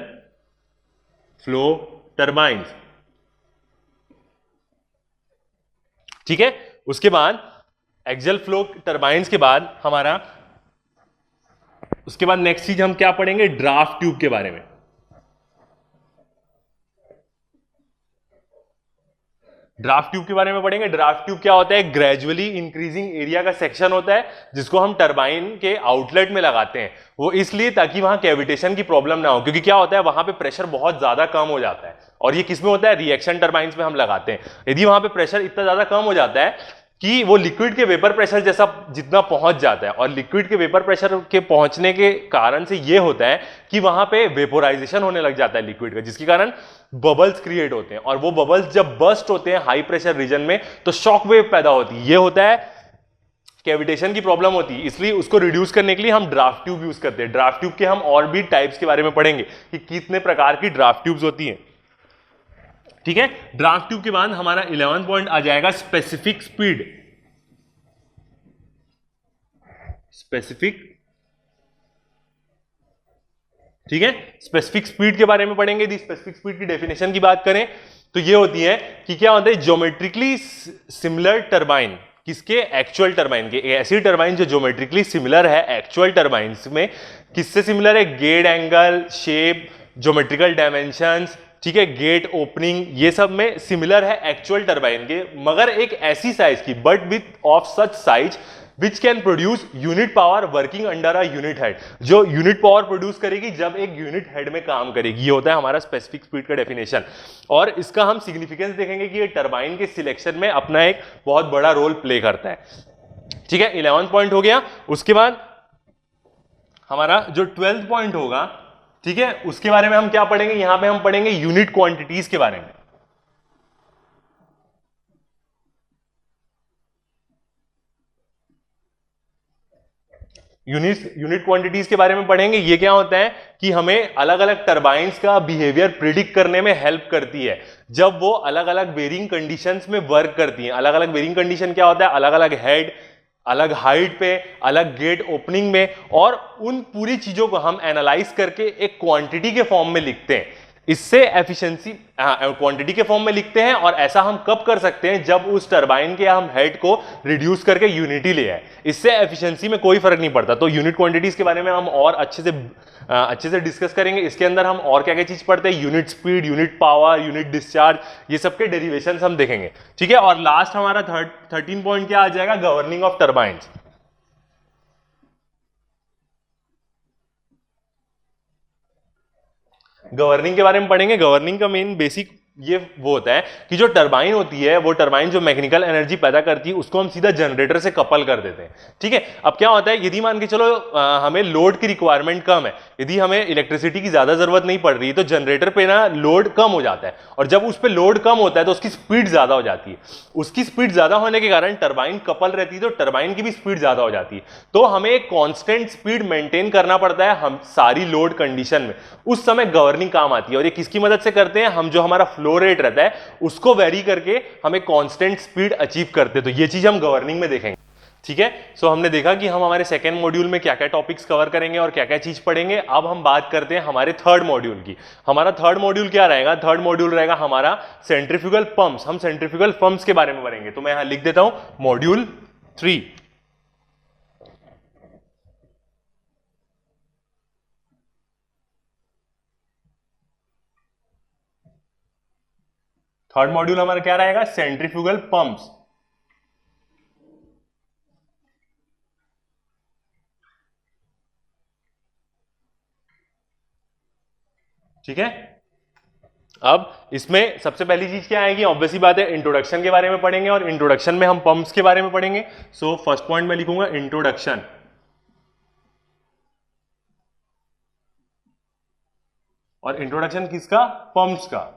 flow turbines. ठीक है। उसके बाद एक्सियल फ्लो टरबाइंस के बाद हमारा उसके बाद नेक्स्ट चीज हम क्या पढ़ेंगे? ड्राफ्ट ट्यूब के बारे में। ड्राफ्ट ट्यूब के बारे में पढ़ेंगे। ड्राफ्ट ट्यूब क्या होता है? ग्रेजुअली इंक्रीजिंग एरिया का सेक्शन होता है जिसको हम टरबाइन के आउटलेट में लगाते हैं। वो इसलिए ताकि वहां कैविटेशन की प्रॉब्लम ना हो, क्योंकि क्या होता है वहां पे प्रेशर बहुत ज्यादा कम हो जाता है। और ये किसमें होता है? रिएक्शन टरबाइंस में हम लगाते हैं। यदि वहां पे प्रेशर इतना ज्यादा कम हो जाता है कि वो लिक्विड के वेपर प्रेशर जैसा जितना पहुंच जाता है, और लिक्विड के वेपर प्रेशर के पहुंचने के कारण से ये होता है कि वहां पे वेपोराइजेशन होने लग जाता है लिक्विड का, जिसके कारण बबल्स क्रिएट होते हैं। और वो बबल्स जब बर्स्ट होते हैं हाई प्रेशर रीजन में तो शॉक वेव पैदा होती है। ये होता है कैविटेशन की प्रॉब्लम होती है। इसलिए उसको रिड्यूस करने के लिए हम ड्राफ्ट ट्यूब यूज करते हैं। ड्राफ्ट ट्यूब के हम और भी टाइप्स के बारे में पढ़ेंगे कि कितने प्रकार की ड्राफ्ट ट्यूब्स होती हैं। ठीक है। ड्राफ्ट ट्यूब के बाद हमारा 11 पॉइंट आ जाएगा स्पेसिफिक स्पीड। स्पेसिफिक, ठीक है, स्पेसिफिक स्पीड के बारे में पढ़ेंगे। यदि स्पेसिफिक स्पीड की डेफिनेशन की बात करें तो ये होती है कि क्या होता है? Geometrically similar turbine. किसके? एक्चुअल टरबाइन के। ऐसी टरबाइन जो ज्योमेट्रिकली सिमिलर है एक्चुअल टरबाइंस में। किससे सिमिलर है? Gate angle, shape, geometrical dimensions, ठीक है, गेट ओपनिंग, ये सब में सिमिलर है एक्चुअल टरबाइन के, मगर एक ऐसी साइज की, but width of such size which can produce unit power working under a unit head. जो यूनिट पावर प्रोड्यूस करेगी जब एक यूनिट हेड में काम करेगी। ये होता है हमारा स्पेसिफिक स्पीड का डेफिनेशन। और इसका हम सिग्निफिकेंस देखेंगे कि ये टरबाइन के सिलेक्शन में अपना एक बहुत बड़ा रोल प्ले करता है। ठीक है, 11 पॉइंट हो गया। उसके बाद हमारा जो 12 पॉइंट होगा, ठीक है, उसके बारे में हम क्या पढ़ेंगे? यहां पे हम पढ़ेंगे यूनिट क्वांटिटीज के बारे में। यूनिट क्वांटिटीज के बारे में पढ़ेंगे। ये क्या होता है कि हमें अलग अलग टरबाइंस का बिहेवियर प्रिडिक्ट करने में हेल्प करती है जब वो अलग अलग वेरिंग कंडीशंस में वर्क करती हैं। अलग अलग वेरिंग कंडीशन क्या होता है? अलग अलग हेड, अलग हाइट पे, अलग गेट ओपनिंग में, और उन पूरी चीजों को हम एनालाइज करके एक क्वांटिटी के फॉर्म में लिखते हैं। इससे एफिशिएंसी क्वांटिटी के फॉर्म में लिखते हैं। और ऐसा हम कब कर सकते हैं? जब उस टरबाइन के हम हेड को रिड्यूस करके यूनिटी ले आए। इससे एफिशिएंसी में कोई फर्क नहीं पड़ता। तो यूनिट क्वांटिटीज के बारे में हम और अच्छे से डिस्कस करेंगे। इसके अंदर हम और क्या क्या चीज पढ़ते हैं? Unit speed, unit power, unit discharge, ये सब के डेरिवेशंस हम देखेंगे। ठीक है। और लास्ट हमारा 13 पॉइंट क्या आ जाएगा? Governing of turbines. गवर्निंग के बारे में पढ़ेंगे। गवर्निंग का मेन बेसिक ये वो होता है कि जो टरबाइन होती है, वो टरबाइन जो मैकेनिकल एनर्जी पैदा करती है उसको हम सीधा जनरेटर से कपल कर देते हैं। ठीक है। अब क्या होता है, यदि मान के चलो हमें लोड की रिक्वायरमेंट कम है, यदि हमें इलेक्ट्रिसिटी की ज्यादा जरूरत नहीं पड़ रही है, तो जनरेटर पे ना लोड कम हो जाता है। और जब उस पर लोड कम होता है तो उसकी स्पीड ज्यादा हो जाती है। उसकी स्पीड ज्यादा होने के कारण टरबाइन कपल रहती है, तो टरबाइन की भी स्पीड ज्यादा हो जाती है। तो हमें एक कांस्टेंट स्पीड मेंटेन करना पड़ता है हम सारी लोड कंडीशन में। उस समय गवर्निंग काम आती है। और ये किसकी मदद से करते हैं? हम जो हमारा फ्लो रेट रहता है उसको वेरी करके हमें कांस्टेंट स्पीड अचीव करते हैं। तो ये चीज हम गवर्निंग में देखेंगे। ठीक है। सो हमने देखा कि हम हमारे सेकेंड मॉड्यूल में क्या क्या टॉपिक्स कवर करेंगे और क्या क्या चीज पढ़ेंगे। अब हम बात करते हैं हमारे थर्ड मॉड्यूल की। हमारा थर्ड मॉड्यूल क्या रहेगा? थर्ड मॉड्यूल रहेगा हमारा सेंट्रीफ्यूगल पंप्स। हम सेंट्रीफ्यूगल पंप्स के बारे में पढ़ेंगे। तो मैं यहां लिख देता हूं मॉड्यूल 3। थर्ड मॉड्यूल हमारा क्या रहेगा? Centrifugal pumps. ठीक है। अब इसमें सबसे पहली चीज क्या आएगी? ऑब्वियसली बात है, इंट्रोडक्शन के बारे में पढ़ेंगे। और इंट्रोडक्शन में हम पंप्स के बारे में पढ़ेंगे। सो फर्स्ट पॉइंट में लिखूंगा इंट्रोडक्शन। और इंट्रोडक्शन किसका? पंप्स का।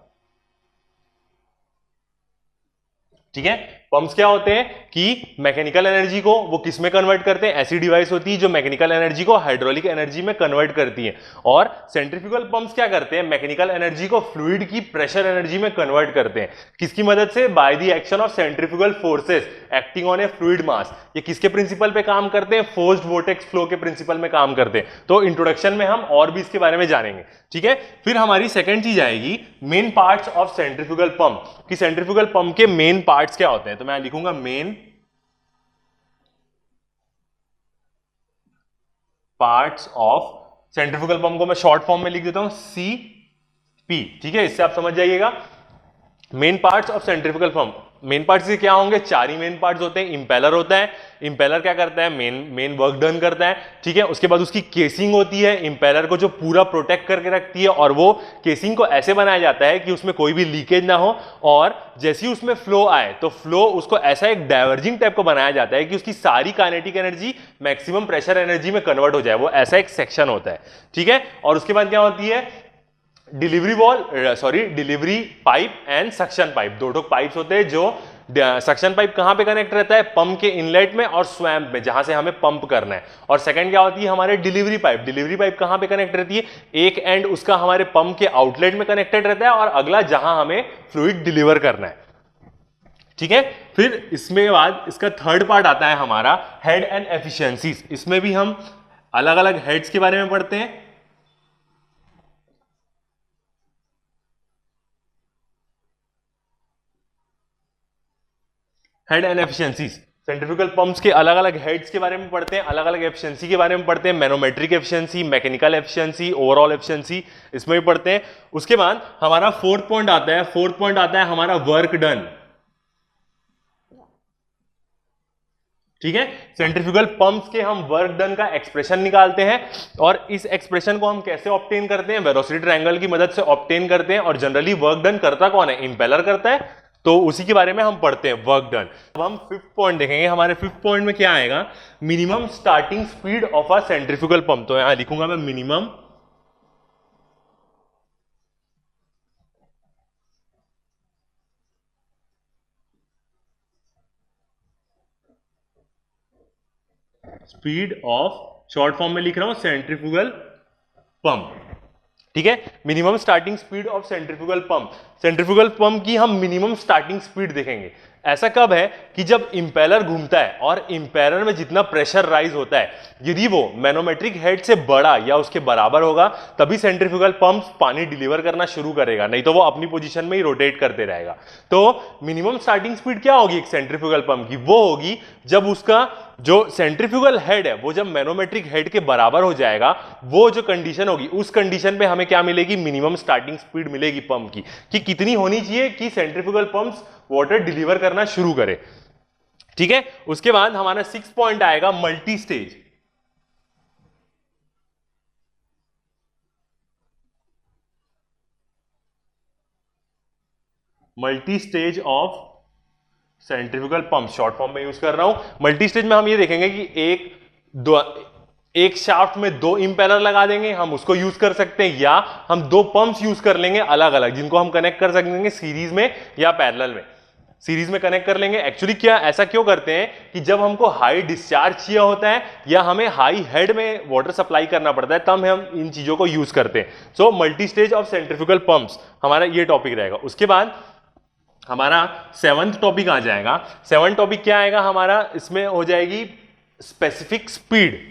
ठीक है। पंप्स क्या होते हैं कि मैकेनिकल एनर्जी को वो किस में कन्वर्ट करते हैं, ऐसी डिवाइस होती है जो मैकेनिकल एनर्जी को हाइड्रोलिक एनर्जी में कन्वर्ट करती है। और सेंट्रीफ्यूगल पंप्स क्या करते हैं, मैकेनिकल एनर्जी को फ्लूइड की प्रेशर एनर्जी में कन्वर्ट करते हैं। किसकी मदद से, by the action of centrifugal forces acting on a fluid mass. ये किसके प्रिंसिपल पे काम करते हैं, फोर्स्ड वोर्टेक्स फ्लो के प्रिंसिपल में काम करते हैं। तो इंट्रोडक्शन में हम और भी इसके बारे में जानेंगे। ठीक है, फिर हमारी सेकंड चीज आएगी main parts of centrifugal pump, कि सेंट्रीफ्यूगल पंप के मेन पार्ट्स क्या होते हैं। तो मैं लिखूंगा main parts of centrifugal pump को मैं शॉर्ट फॉर्म में लिख देता हूं CP। ठीक है, इससे आप समझ जाइएगा main parts of centrifugal pump. Main parts के क्या होंगे, चार ही मेन पार्ट्स होते हैं। इंपेलर होता है, इंपेलर क्या करता है, मेन वर्क डन करता है। ठीक है, उसके बाद उसकी केसिंग होती है, इंपेलर को जो पूरा प्रोटेक्ट करके रखती है, और वो केसिंग को ऐसे बनाया जाता है कि उसमें कोई भी लीकेज ना हो, और जैसे ही उसमें फ्लो आए तो फ्लो उसको ऐसा एक डाइवर्जिंग टाइप को बनाया जाता है कि उसकी सारी kinetic energy maximum pressure energy में कन्वर्ट हो जाए। वो ऐसा एक सेक्शन होता है। ठीक है, और उसके बाद क्या होती है, delivery pipe and suction pipe. दो पाइप्स होते हैं। जो सक्शन पाइप कहां पे कनेक्ट रहता है, पंप के इनलेट में और स्वैम्प में, जहां से हमें पंप करना है। और सेकंड क्या होती है, हमारे डिलीवरी पाइप। डिलीवरी पाइप कहां पे कनेक्ट रहती है, एक एंड उसका हमारे पंप के आउटलेट में कनेक्टेड रहता है, और अगला जहां हमें फ्लूइड डिलीवर करना है। ठीक है, फिर इसमें बाद इसका थर्ड पार्ट आता है हमारा हेड एंड एफिशिएंसीज। इसमें भी हम अलग अलग हेड्स के बारे में पढ़ते हैं। Head and efficiencies, centrifugal pumps के अलग अलग हेड्स के बारे में पढ़ते हैं, अलग अलग एफिशिएंसी के बारे में पढ़ते हैं। Manometric efficiency, mechanical efficiency, overall efficiency, इसमें भी पढ़ते हैं। उसके बाद हमारा फोर्थ पॉइंट आता है, फोर्थ पॉइंट आता है हमारा वर्क डन। ठीक है, सेंट्रीफ्यूगल पंप्स के हम वर्क डन का एक्सप्रेशन निकालते हैं, और इस एक्सप्रेशन को हम कैसे ऑब्टेन करते हैं, वेलोसिटी ट्रायंगल की मदद से ऑब्टेन करते हैं। और जनरली वर्क डन करता कौन है, इंपेलर करता है, तो उसी के बारे में हम पढ़ते हैं, वर्क डन। अब हम फिफ्थ पॉइंट देखेंगे। हमारे फिफ्थ पॉइंट में क्या आएगा, minimum starting speed of a centrifugal pump. तो यहां लिखूंगा मैं minimum speed of, short form में लिख रहा हूं, सेंट्रीफ्यूगल पंप। ठीक है, minimum starting speed of centrifugal pump. Centrifugal pump की हम मिनिमम स्टार्टिंग स्पीड देखेंगे। ऐसा कब है कि जब इंपेलर घूमता है और इंपेलर में जितना प्रेशर राइज होता है, यदि वो मैनोमेट्रिक हेड से बड़ा या उसके बराबर होगा, तभी सेंट्रीफ्यूगल पंप पानी डिलीवर करना शुरू करेगा, नहीं तो वो अपनी पोजीशन में ही रोटेट करते रहेगा। तो मिनिमम स्टार्टिंग स्पीड क्या होगी एक सेंट्रीफ्यूगल पंप की, वो होगी जब उसका जो सेंट्रीफ्यूगल हेड है वो जब मैनोमेट्रिक हेड के बराबर हो जाएगा। वो जो कंडीशन होगी, उस कंडीशन पे हमें क्या मिलेगी, मिनिमम स्टार्टिंग स्पीड मिलेगी पंप की, कि कितनी होनी चाहिए कि सेंट्रीफ्यूगल पंप्स वाटर डिलीवर करना शुरू करे। ठीक है, उसके बाद हमारा सिक्स पॉइंट आएगा multi stage. Multi stage of centrifugal pump, short form में यूज कर रहा हूं। मल्टी स्टेज में हम ये देखेंगे कि एक शाफ्ट में दो इंपेलर लगा देंगे, हम उसको यूज कर सकते हैं, या हम दो पंप्स यूज कर लेंगे अलग अलग, जिनको हम कनेक्ट कर सकेंगे सीरीज में या पैरेलल में। सीरीज में कनेक्ट कर लेंगे। एक्चुअली क्या ऐसा क्यों करते हैं कि जब हमको हाई डिस्चार्ज चाहिए होता है या हमें हाई हेड में वाटर सप्लाई करना पड़ता है, तब हम इन चीजों को यूज करते हैं। So multi stage of centrifugal pumps हमारा ये टॉपिक रहेगा। उसके बाद हमारा सेवंथ टॉपिक आ जाएगा। सेवंथ टॉपिक क्या आएगा हमारा, इसमें हो जाएगी स्पेसिफिक स्पीड।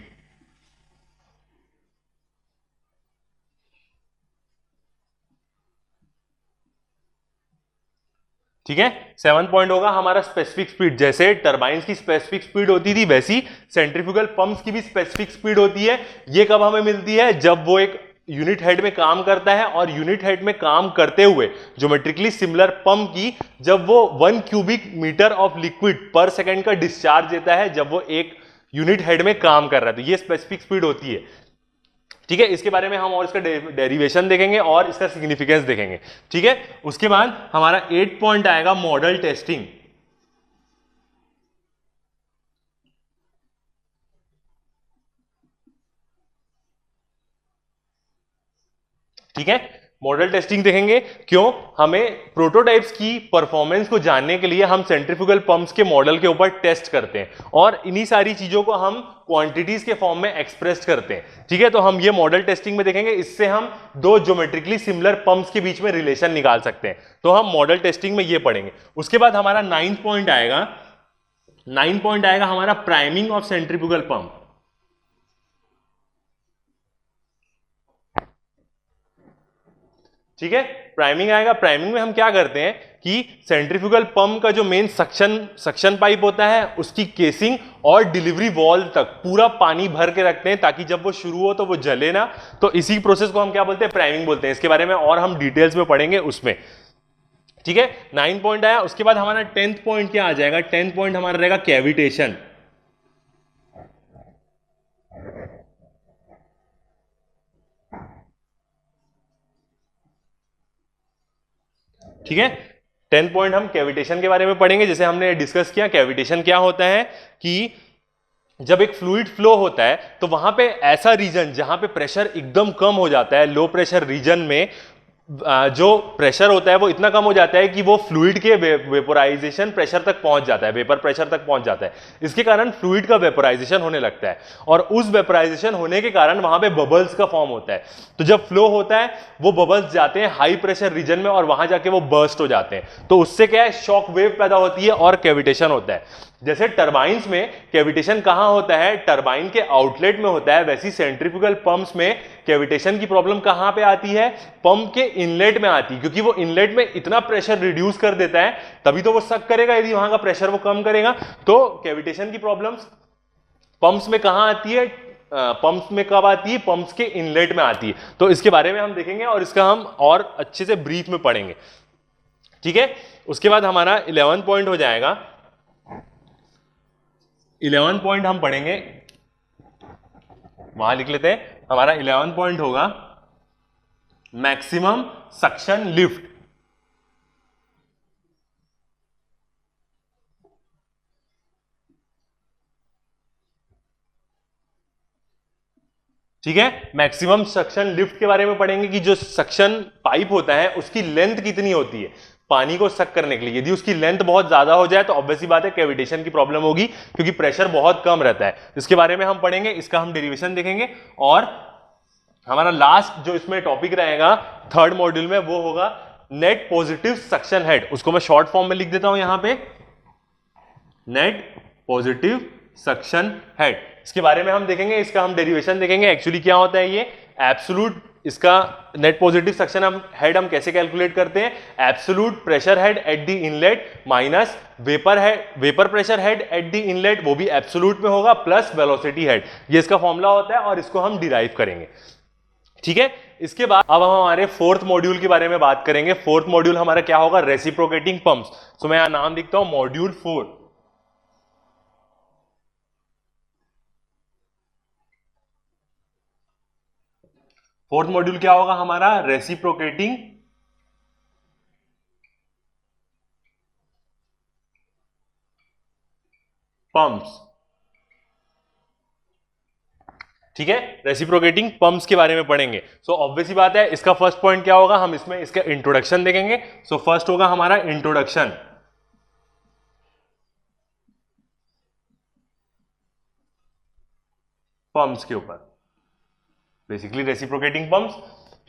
ठीक है, सेवन पॉइंट होगा हमारा स्पेसिफिक स्पीड। जैसे टरबाइन्स की स्पेसिफिक स्पीड होती थी, वैसी सेंट्रीफ्यूगल पंप्स की भी स्पेसिफिक स्पीड होती है। ये कब हमें मिलती है, जब वो एक यूनिट हेड में काम करता है, और यूनिट हेड में काम करते हुए ज्योमेट्रिकली सिमिलर पंप की जब वो 1 क्यूबिक मीटर ऑफ लिक्विड पर सेकेंड का डिस्चार्ज देता है, जब वो एक यूनिट हेड में काम कर रहा है, तो ये स्पेसिफिक स्पीड होती है। ठीक है, इसके बारे में हम और इसका डेरिवेशन देखेंगे और इसका सिग्निफिकेंस देखेंगे। ठीक है, उसके बाद हमारा 8 पॉइंट आएगा मॉडल टेस्टिंग। ठीक है, मॉडल टेस्टिंग देखेंगे। क्यों? हमें प्रोटोटाइप्स की परफॉर्मेंस को जानने के लिए हम सेंट्रीफ्यूगल पंप्स के मॉडल के ऊपर टेस्ट करते हैं और इन्हीं सारी चीजों को हम क्वांटिटीज के फॉर्म में एक्सप्रेस करते हैं। ठीक है, तो हम ये मॉडल टेस्टिंग में देखेंगे। इससे हम दो ज्योमेट्रिकली सिमिलर पंप्स के बीच में रिलेशन निकाल सकते हैं। तो हम मॉडल टेस्टिंग में ये पढ़ेंगे। उसके बाद हमारा 9th पॉइंट आएगा। 9 पॉइंट आएगा हमारा प्राइमिंग ऑफ सेंट्रीफ्यूगल पंप। ठीक है, प्राइमिंग आएगा। प्राइमिंग में हम क्या करते हैं कि सेंट्रीफ्यूगल पंप का जो मेन सक्शन पाइप होता है उसकी केसिंग और डिलीवरी वॉल्व तक पूरा पानी भर के रखते हैं ताकि जब वो शुरू हो तो वो जले ना। तो इसी प्रोसेस को हम क्या बोलते हैं? प्राइमिंग बोलते हैं। इसके बारे में और हम डिटेल्स में पढ़ेंगे उसमें। ठीक है, 9 पॉइंट आया। उसके बाद हमारा 10th पॉइंट क्या आ जाएगा? 10th पॉइंट हमारा रहेगा कैविटेशन। ठीक है, 10th पॉइंट हम कैविटेशन के बारे में पढ़ेंगे। जैसे हमने डिस्कस किया, कैविटेशन क्या होता है कि जब एक फ्लूइड फ्लो होता है तो वहां पे ऐसा रीजन जहां पे प्रेशर एकदम कम हो जाता है, लो प्रेशर रीजन में जो प्रेशर होता है वो इतना कम हो जाता है कि वो फ्लूइड के वेपोराइजेशन प्रेशर तक पहुंच जाता है, वेपर प्रेशर तक पहुंच जाता है। इसके कारण फ्लूइड का वेपोराइजेशन होने लगता है और उस वेपोराइजेशन होने के कारण वहां पे बबल्स का फॉर्म होता है। तो जब फ्लो होता है वो बबल्स जाते हैं हाई प्रेशर रीजन में और वहां जाके वो बर्स्ट हो जाते हैं। तो उससे क्या है? शॉक वेव पैदा होती है और कैविटेशन होता है। जैसे टरबाइंस में कैविटेशन कहां होता है? टरबाइन के आउटलेट में होता है। वैसी सेंट्रीफ्यूगल पंप्स में कैविटेशन की प्रॉब्लम कहां पे आती है? पंप के इनलेट में आती है, क्योंकि वो इनलेट में इतना प्रेशर रिड्यूस कर देता है, तभी तो वो सक करेगा यदि वहां का प्रेशर वो कम करेगा। तो कैविटेशन की प्रॉब्लम्स पंप्स में कहां आती है? पंप्स में कब आती है? पंप्स के इनलेट में आती है। तो इसके बारे में हम देखेंगे और इसका हम और अच्छे से ब्रीफ में पढ़ेंगे। ठीक है, उसके बाद हमारा 11 पॉइंट हो जाएगा। 11 पॉइंट हम पढ़ेंगे, वहां लिख लेते हैं। हमारा 11 पॉइंट होगा मैक्सिमम सक्शन लिफ्ट। ठीक है, मैक्सिमम सक्शन लिफ्ट के बारे में पढ़ेंगे कि जो सक्शन पाइप होता है उसकी लेंथ कितनी होती है पानी को सक करने के लिए। यदि उसकी लेंथ बहुत ज्यादा हो जाए तो ऑब्वियसली बात है कैविटेशन की प्रॉब्लम होगी, क्योंकि प्रेशर बहुत कम रहता है। इसके बारे में हम पढ़ेंगे, इसका हम डेरिवेशन देखेंगे। और हमारा लास्ट जो इसमें टॉपिक रहेगा 3rd मॉड्यूल में वो होगा नेट पॉजिटिव सक्शन हेड। उसको मैं शॉर्ट फॉर्म में लिख देता हूं यहां पे, नेट पॉजिटिव सक्शन हेड। इसके बारे में हम देखेंगे, इसका हम डेरिवेशन देखेंगे। एक्चुअली क्या होता है ये एब्सोल्यूट, इसका नेट पॉजिटिव सक्शन हेड हम कैसे कैलकुलेट करते हैं? Absolute pressure head at the inlet minus vapour pressure head at the inlet, वो भी एब्सोल्यूट में होगा, प्लस वेलोसिटी हेड। ये इसका फॉर्मूला होता है और इसको हम डिराइव करेंगे। ठीक है, इसके बाद अब हम हमारे 4th मॉड्यूल के बारे में बात करेंगे। 4th मॉड्यूल हमारा क्या होगा? Reciprocating pumps. तो मैं यहां नाम लिखता हूं मॉड्यूल 4। फोर्थ मॉड्यूल क्या होगा हमारा? Reciprocating pumps. ठीक है, रेसिप्रोकेटिंग पंप्स के बारे में पढ़ेंगे। सो ऑब्वियसली बात है, इसका फर्स्ट पॉइंट क्या होगा? हम इसमें इसका इंट्रोडक्शन देखेंगे। सो फर्स्ट होगा हमारा इंट्रोडक्शन पंप्स के ऊपर, बेसिकली रेसिप्रोकेटिंग पंप्स।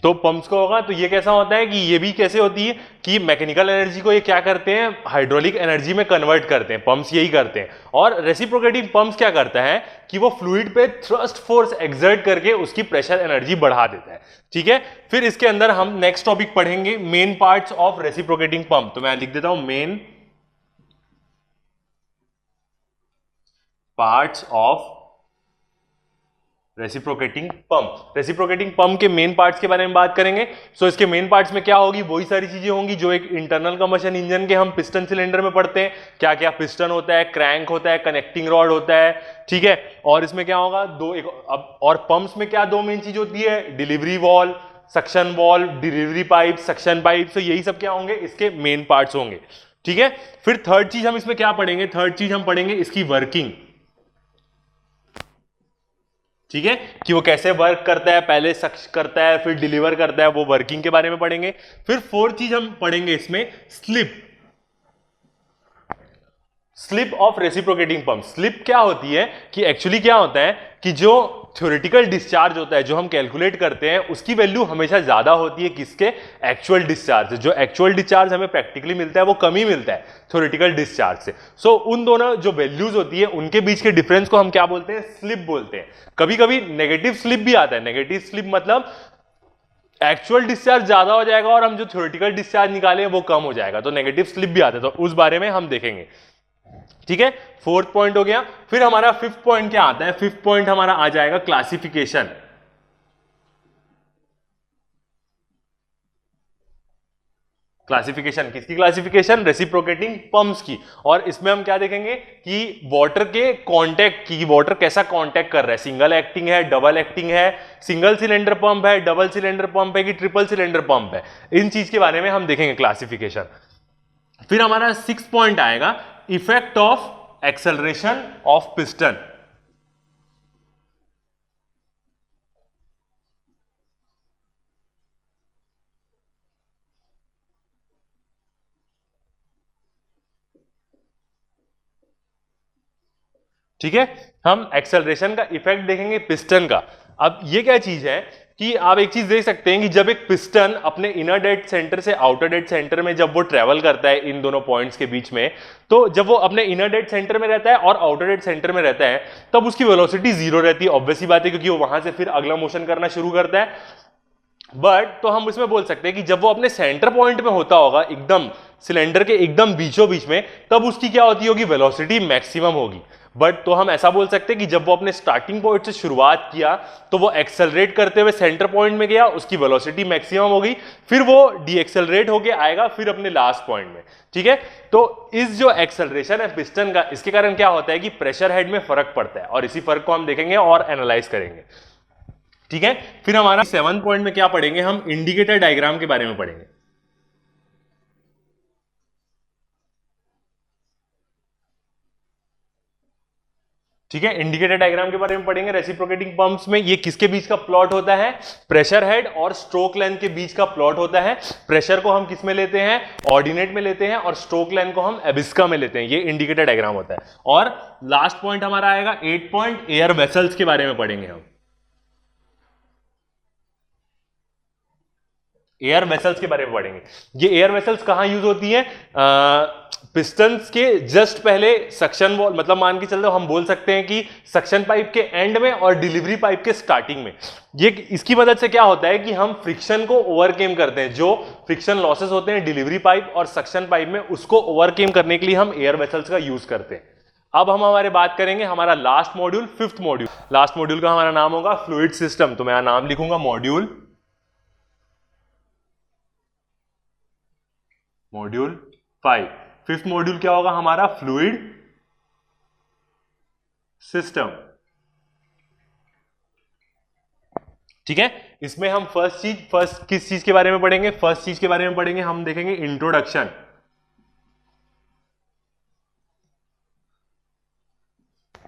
तो पंप्स का होगा, तो ये कैसा होता है कि ये भी कैसे होती है कि मैकेनिकल एनर्जी को ये क्या करते हैं? हाइड्रोलिक एनर्जी में कन्वर्ट करते हैं। पंप्स यही करते हैं। और रेसिप्रोकेटिंग पंप्स क्या करता है कि वो फ्लूइड पे थ्रस्ट फोर्स एक्सर्ट करके उसकी प्रेशर एनर्जी बढ़ा देता है। ठीक है, फिर इसके अंदर हम नेक्स्ट टॉपिक पढ़ेंगे main parts of reciprocating pump. तो मैं लिख देता हूं main parts of reciprocating pump. Reciprocating pump के मेन पार्ट्स के बारे में बात करेंगे। सो इसके मेन पार्ट्स में क्या होगी? वही सारी चीजें होंगी जो एक इंटरनल कंबशन इंजन के हम पिस्टन सिलेंडर में पढ़ते हैं। क्या क्या? पिस्टन होता है, क्रैंक होता है, कनेक्टिंग रॉड होता है। ठीक है, और इसमें क्या होगा? और पंप्स में क्या दो मेन चीज होती है? Delivery valve, suction valve, delivery pipe, suction pipe. तो यही सब क्या होंगे? इसके मेन पार्ट्स होंगे। ठीक है, फिर थर्ड चीज हम इसमें क्या पढ़ेंगे? थर्ड चीज हम पढ़ेंगे इसकी वर्किंग। ठीक है, कि वो कैसे वर्क करता है, पहले सक्श करता है फिर डिलीवर करता है, वो वर्किंग के बारे में पढ़ेंगे। फिर फोर्थ चीज हम पढ़ेंगे इसमें slip, slip of reciprocating pump. Slip क्या होती है कि एक्चुअली क्या होता है कि जो थ्योरेटिकल डिस्चार्ज होता है जो हम कैलकुलेट करते हैं उसकी वैल्यू हमेशा ज्यादा होती है किसके, एक्चुअल डिस्चार्ज से। जो एक्चुअल डिस्चार्ज हमें प्रैक्टिकली मिलता है वो कम ही मिलता है थ्योरेटिकल डिस्चार्ज से। सो उन दोनों जो वैल्यूज होती है उनके बीच के डिफरेंस को हम क्या बोलते हैं, स्लिप बोलते हैं। कभी कभी नेगेटिव स्लिप भी आता है। नेगेटिव स्लिप मतलब एक्चुअल डिस्चार्ज ज्यादा हो जाएगा और हम जो थ्योरेटिकल डिस्चार्ज निकाले वो कम हो जाएगा, तो नेगेटिव स्लिप भी आता है, तो उस बारे में हम देखेंगे। ठीक है, फोर्थ पॉइंट हो गया। फिर हमारा फिफ्थ पॉइंट क्या आता है, फिफ्थ पॉइंट हमारा आ जाएगा क्लासिफिकेशन। क्लासिफिकेशन किसकी, क्लासिफिकेशन रेसिप्रोकेटिंग पंप्स की। और इसमें हम क्या देखेंगे कि वाटर के कांटेक्ट की, वाटर कैसा कांटेक्ट कर रहा है, सिंगल एक्टिंग है, डबल एक्टिंग है, सिंगल सिलेंडर पंप है, डबल सिलेंडर पंप है कि ट्रिपल सिलेंडर पंप है, इन चीज के बारे में हम देखेंगे क्लासिफिकेशन। फिर हमारा सिक्स पॉइंट आएगा effect of acceleration of piston. ठीक है, हम एक्सेलरेशन का इफेक्ट देखेंगे पिस्टन का। अब ये क्या चीज है कि आप एक चीज देख सकते हैं कि जब एक पिस्टन अपने इनर डेड सेंटर से आउटर डेड सेंटर में जब वो ट्रेवल करता है इन दोनों पॉइंट्स के बीच में, तो जब वो अपने इनर डेड सेंटर में रहता है और आउटर डेड सेंटर में रहता है तब उसकी वेलोसिटी जीरो रहती है, ऑब्वियस बात है, क्योंकि वो वहां से फिर अगला मोशन करना शुरू करता है। बट तो हम इसमें बोल सकते हैं कि जब वो अपने सेंटर पॉइंट में होता होगा एकदम सिलेंडर के एकदम बीचों बीच में, तब उसकी क्या होती होगी, वेलोसिटी मैक्सिमम होगी। बट तो हम ऐसा बोल सकते हैं कि जब वो अपने स्टार्टिंग पॉइंट से शुरुआत किया तो वो एक्सेलरेट करते हुए सेंटर पॉइंट में गया, उसकी वेलोसिटी मैक्सिमम होगी, फिर वो डी एक्सेलरेट होके आएगा फिर अपने लास्ट पॉइंट में। ठीक है, तो इस जो एक्सेलरेशन है पिस्टन का, इसके कारण क्या होता है कि प्रेशर हेड में फर्क पड़ता है, और इसी फर्क को हम देखेंगे और एनालाइज करेंगे। ठीक है, फिर हमारा सेवन पॉइंट में क्या पढ़ेंगे, हम इंडिकेटर डायग्राम के बारे में पढ़ेंगे। ठीक है, इंडिकेटर डायग्राम के बारे में पढ़ेंगे। रेसिप्रोकेटिंग पंप्स में ये किसके बीच का प्लॉट होता है, प्रेशर हेड और स्ट्रोक लेंथ के बीच का प्लॉट होता है। प्रेशर को हम किस में लेते हैं, ऑर्डिनेट में लेते हैं, और स्ट्रोक लेंथ को हम एबिस्का में लेते हैं। ये इंडिकेटर डायग्राम होता है। और लास्ट पॉइंट हमारा आएगा 8 पॉइंट, एयर वेसल्स के बारे में पढ़ेंगे हम। एयर वेसल्स के बारे में पढ़ेंगे। ये एयर वेसल्स कहां यूज होती है, पिस्टन्स के जस्ट पहले सक्शन वॉल, मतलब मान के चलते हम बोल सकते हैं कि सक्शन पाइप के एंड में और डिलीवरी पाइप के स्टार्टिंग में। ये इसकी मदद से क्या होता है कि हम फ्रिक्शन को ओवरकेम करते हैं, जो फ्रिक्शन लॉसेस होते हैं डिलीवरी पाइप और सक्शन पाइप में, उसको ओवरकेम करने के लिए हम एयर वेसल्स का यूज करते हैं। अब हम हमारे बात करेंगे हमारा last module, fifth module. Last module का हमारा नाम होगा फ्लूइड सिस्टम, तो मैं यहां नाम लिखूंगा मॉड्यूल, मॉड्यूल 5। फिफ्थ मॉड्यूल क्या होगा हमारा, फ्लूइड सिस्टम। ठीक है, इसमें हम फर्स्ट किस चीज के बारे में पढ़ेंगे, फर्स्ट चीज के बारे में पढ़ेंगे, हम देखेंगे इंट्रोडक्शन।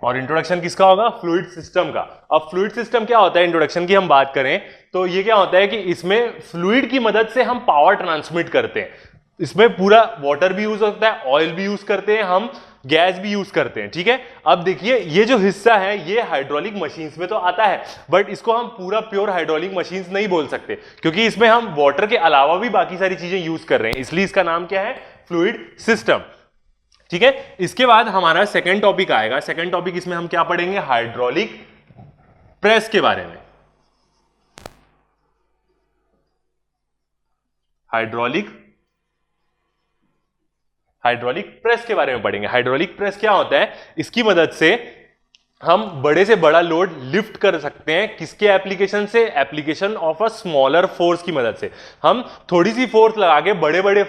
और इंट्रोडक्शन किसका होगा, फ्लूइड सिस्टम का। अब फ्लूइड सिस्टम क्या होता है, इंट्रोडक्शन की हम बात करें तो ये क्या होता है कि इसमें फ्लूइड की मदद से हम पावर ट्रांसमिट करते हैं। इसमें पूरा वाटर भी यूज होता है, ऑयल भी यूज करते हैं, हम गैस भी यूज करते हैं। ठीक है, अब देखिए ये जो हिस्सा है ये हाइड्रोलिक मशीन्स में तो आता है, बट इसको हम पूरा प्योर हाइड्रोलिक मशीन्स नहीं बोल सकते, क्योंकि इसमें हम वाटर के अलावा भी बाकी सारी चीजें यूज कर रहे हैं, इसलिए इसका नाम क्या है, फ्लूइड सिस्टम। ठीक है, इसके बाद हमारा सेकंड टॉपिक आएगा। सेकंड टॉपिक इसमें हम क्या पढ़ेंगे, हाइड्रोलिक प्रेस के बारे में। हाइड्रोलिक हाइड्रोलिक प्रेस के बारे में पढ़ेंगे। हाइड्रोलिक प्रेस क्या होता है, इसकी मदद से हम बड़े से बड़ा लोड लिफ्ट कर सकते हैं, किसके एप्लीकेशन से, application of a smaller force की मदद से। हम थोड़ी सी फोर्स लगा के बड़े बड़े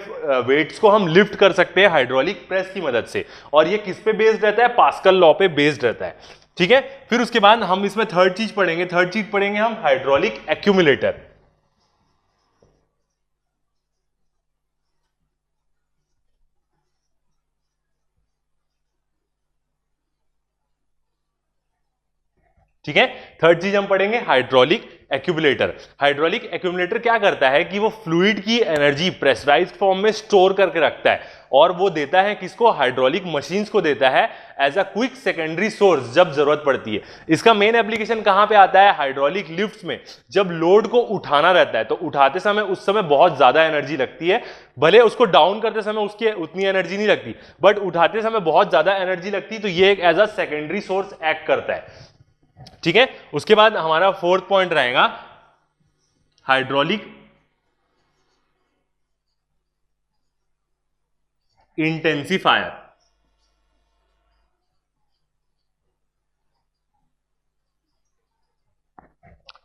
वेट्स को हम लिफ्ट कर सकते हैं हाइड्रोलिक प्रेस की मदद से। और ये किस पे बेस्ड रहता है, पास्कल लॉ पे बेस्ड रहता है। ठीक है, फिर उसके बाद हम इसमें थर्ड चीज पढ़ेंगे, थर्ड चीज पढ़ेंगे हम हाइड्रोलिक एक्यूमुलेटर। ठीक है। थर्ड चीज हम पढ़ेंगे हाइड्रोलिक एक्यूमुलेटर। हाइड्रोलिक एक्यूमुलेटर क्या करता है कि वो फ्लूइड की एनर्जी प्रेशराइज्ड फॉर्म में स्टोर करके रखता है और वो देता है किसको, हाइड्रोलिक मशीन्स को देता है as a quick secondary source जब जरूरत पड़ती है। इसका मेन एप्लीकेशन कहां पे आता है, हाइड्रोलिक लिफ्ट्स में। जब लोड को उठाना रहता है तो उठाते समय उस समय बहुत ज्यादा एनर्जी लगती है, भले उसको डाउन करते समय उसकी उतनी एनर्जी नहीं लगती, बट उठाते समय बहुत ज्यादा एनर्जी लगती है, तो ये एक as a secondary source act करता है। ठीक है। उसके बाद हमारा फोर्थ पॉइंट रहेगा हाइड्रोलिक इंटेंसिफायर।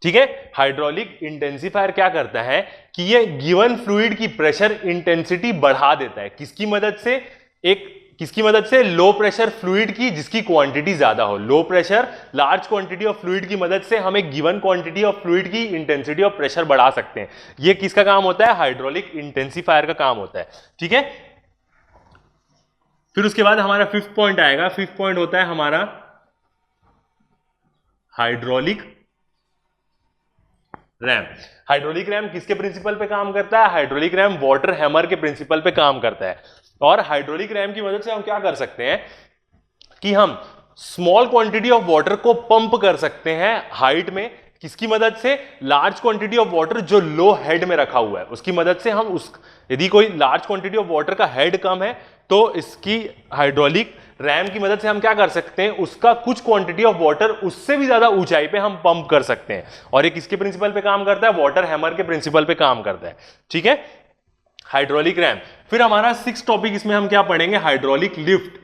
ठीक है। हाइड्रोलिक इंटेंसिफायर क्या करता है कि ये गिवन फ्लूइड की प्रेशर इंटेंसिटी बढ़ा देता है। किसकी मदद से, किसकी मदद से, लो प्रेशर फ्लूइड की जिसकी क्वांटिटी ज्यादा हो। Low pressure large quantity of fluid की मदद से हम एक गिवन क्वांटिटी ऑफ फ्लूइड की इंटेंसिटी ऑफ प्रेशर बढ़ा सकते हैं। ये किसका काम होता है, हाइड्रोलिक इंटेंसिफायर का काम होता है। ठीक है। फिर उसके बाद हमारा फिफ्थ पॉइंट आएगा। फिफ्थ पॉइंट होता है हमारा हाइड्रोलिक रैम। हाइड्रोलिक रैम किसके प्रिंसिपल पे काम करता है, हाइड्रोलिक रैम वाटर हैमर के प्रिंसिपल पे काम करता है। और हाइड्रोलिक रैम की मदद से हम क्या कर सकते हैं कि हम स्मॉल क्वांटिटी ऑफ वाटर को पंप कर सकते हैं हाइट में। किसकी मदद से, लार्ज क्वांटिटी ऑफ वाटर जो लो हेड में रखा हुआ है उसकी मदद से हम यदि कोई लार्ज क्वांटिटी ऑफ वाटर का हेड कम है तो इसकी हाइड्रोलिक रैम की मदद से हम क्या कर सकते हैं, उसका कुछ क्वांटिटी ऑफ वाटर उससे भी ज्यादा ऊंचाई पे हम पंप कर सकते हैं। और ये किसके प्रिंसिपल पे काम करता है, वाटर हैमर के प्रिंसिपल पे काम करता है। ठीक है, हाइड्रोलिक रैम। फिर हमारा सिक्स्थ टॉपिक इसमें हम क्या पढ़ेंगे, हाइड्रोलिक लिफ्ट।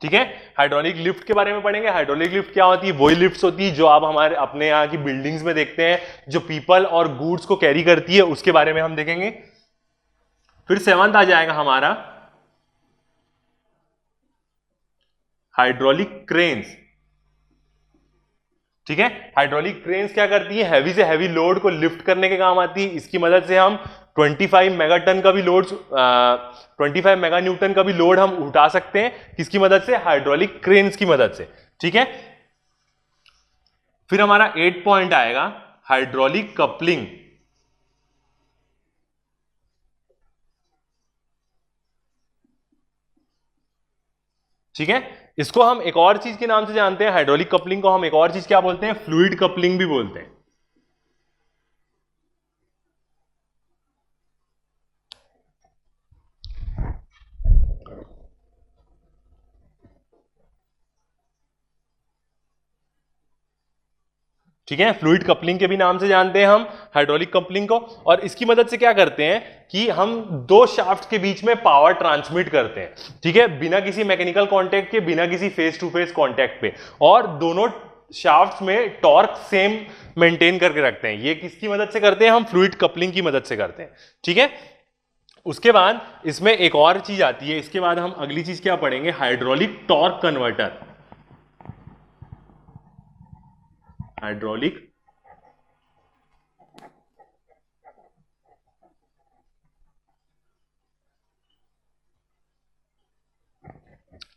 ठीक है, हाइड्रोलिक लिफ्ट के बारे में पढ़ेंगे। हाइड्रोलिक लिफ्ट क्या होती है, वही लिफ्ट्स होती है जो आप हमारे अपने यहाँ की बिल्डिंग्स में देखते हैं, जो पीपल और गुड्स को कैरी करती है, उसके बारे में हम देखेंगे। फिर सेवंथ आ जाएगा हमारा हाइड्रोलिक क्रेन्स। ठीक है, हाइड्रोलिक क्रेन्स क्या करती है, हैवी से हैवी लोड को लिफ्ट करने के काम आती है। इसकी मदद से हम 25 मेगाटन का भी लोड 25 मेगा न्यूटन का भी लोड हम उठा सकते हैं। किसकी मदद से, हाइड्रोलिक क्रेन्स की मदद से। ठीक है, फिर हमारा 8 पॉइंट आएगा हाइड्रोलिक कपलिंग। ठीक है, इसको हम एक और चीज के नाम से जानते हैं, हाइड्रोलिक कपलिंग को हम एक और चीज क्या बोलते हैं, फ्लूइड कपलिंग भी बोलते हैं। ठीक है, फ्लूइड कपलिंग के भी नाम से जानते हैं हम हाइड्रोलिक कपलिंग को। और इसकी मदद से क्या करते हैं कि हम दो शाफ्ट के बीच में पावर ट्रांसमिट करते हैं। ठीक है, बिना किसी मैकेनिकल कांटेक्ट के, बिना किसी फेस टू फेस कांटेक्ट पे, और दोनों शाफ्ट में टॉर्क सेम मेंटेन करके रखते हैं। ये किसकी मदद से करते हैं, हम फ्लूइड कपलिंग की मदद से करते हैं। ठीक है, उसके बाद इसमें एक और चीज आती है। इसके बाद हम अगली चीज क्या पढ़ेंगे, हाइड्रोलिक टॉर्क कन्वर्टर। हाइड्रोलिक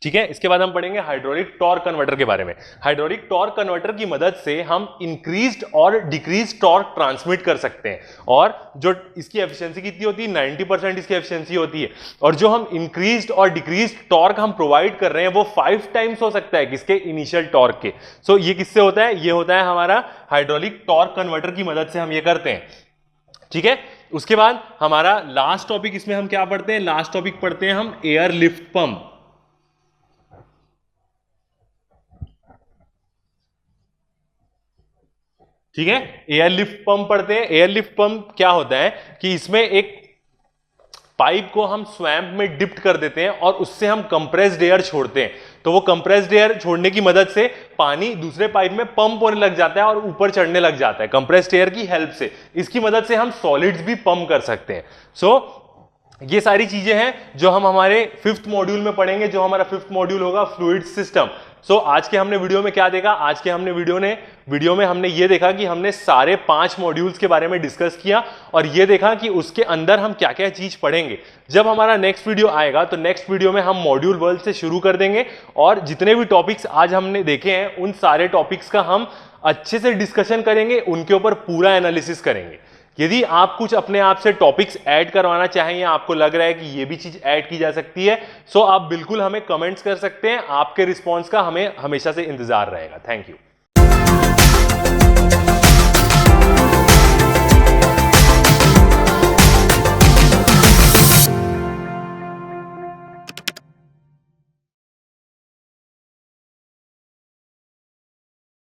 ठीक है, इसके बाद हम पढ़ेंगे हाइड्रोलिक टॉर्क कन्वर्टर के बारे में। हाइड्रोलिक टॉर्क कन्वर्टर की मदद से हम इंक्रीज्ड और डिक्रीज्ड टॉर्क ट्रांसमिट कर सकते हैं। और जो इसकी एफिशिएंसी कितनी होती है, 90% इसकी एफिशिएंसी होती है। और जो हम इंक्रीज्ड और डिक्रीज्ड टॉर्क हम प्रोवाइड कर रहे हैं वो 5 टाइम्स हो सकता है किसके, इनिशियल टॉर्क के। सो ये किससे होता है, ये होता है हमारा हाइड्रोलिक टॉर्क कन्वर्टर की मदद से हम ये करते हैं। ठीक है, उसके बाद हमारा लास्ट टॉपिक इसमें हम क्या पढ़ते हैं, लास्ट टॉपिक पढ़ते हैं हम एयर लिफ्ट पंप। ठीक है, एयर लिफ्ट पंप पढ़ते हैं। एयर लिफ्ट पंप क्या होता है कि इसमें एक पाइप को हम स्वैम्प में डिप्ट कर देते हैं और उससे हम कंप्रेस्ड एयर छोड़ते हैं। तो वो कंप्रेस्ड एयर छोड़ने की मदद से पानी दूसरे पाइप में पंप होने लग जाता है और ऊपर चढ़ने लग जाता है कंप्रेस्ड एयर की हेल्प से। इसकी मदद से हम सॉलिड्स भी पंप कर सकते हैं। सो ये सारी चीजें हैं जो हम हमारे 5th मॉड्यूल में पढ़ेंगे, जो हमारा 5th मॉड्यूल होगा फ्लूइड सिस्टम। सो आज के हमने वीडियो में क्या देखा, आज के हमने वीडियो में हमने ये देखा कि हमने सारे 5 मॉड्यूल्स के बारे में डिस्कस किया और ये देखा कि उसके अंदर हम क्या क्या चीज पढ़ेंगे। जब हमारा नेक्स्ट वीडियो आएगा तो नेक्स्ट वीडियो में हम मॉड्यूल 1 से शुरू कर देंगे और जितने भी टॉपिक्स आज हमने देखे हैं उन सारे टॉपिक्स का हम अच्छे से डिस्कशन करेंगे, उनके ऊपर पूरा एनालिसिस करेंगे। यदि आप कुछ अपने आप से टॉपिक्स ऐड करवाना चाहें या आपको लग रहा है कि ये भी चीज ऐड की जा सकती है, सो आप बिल्कुल हमें कमेंट्स कर सकते हैं। आपके रिस्पॉन्स का हमें हमेशा से इंतजार रहेगा। Thank you.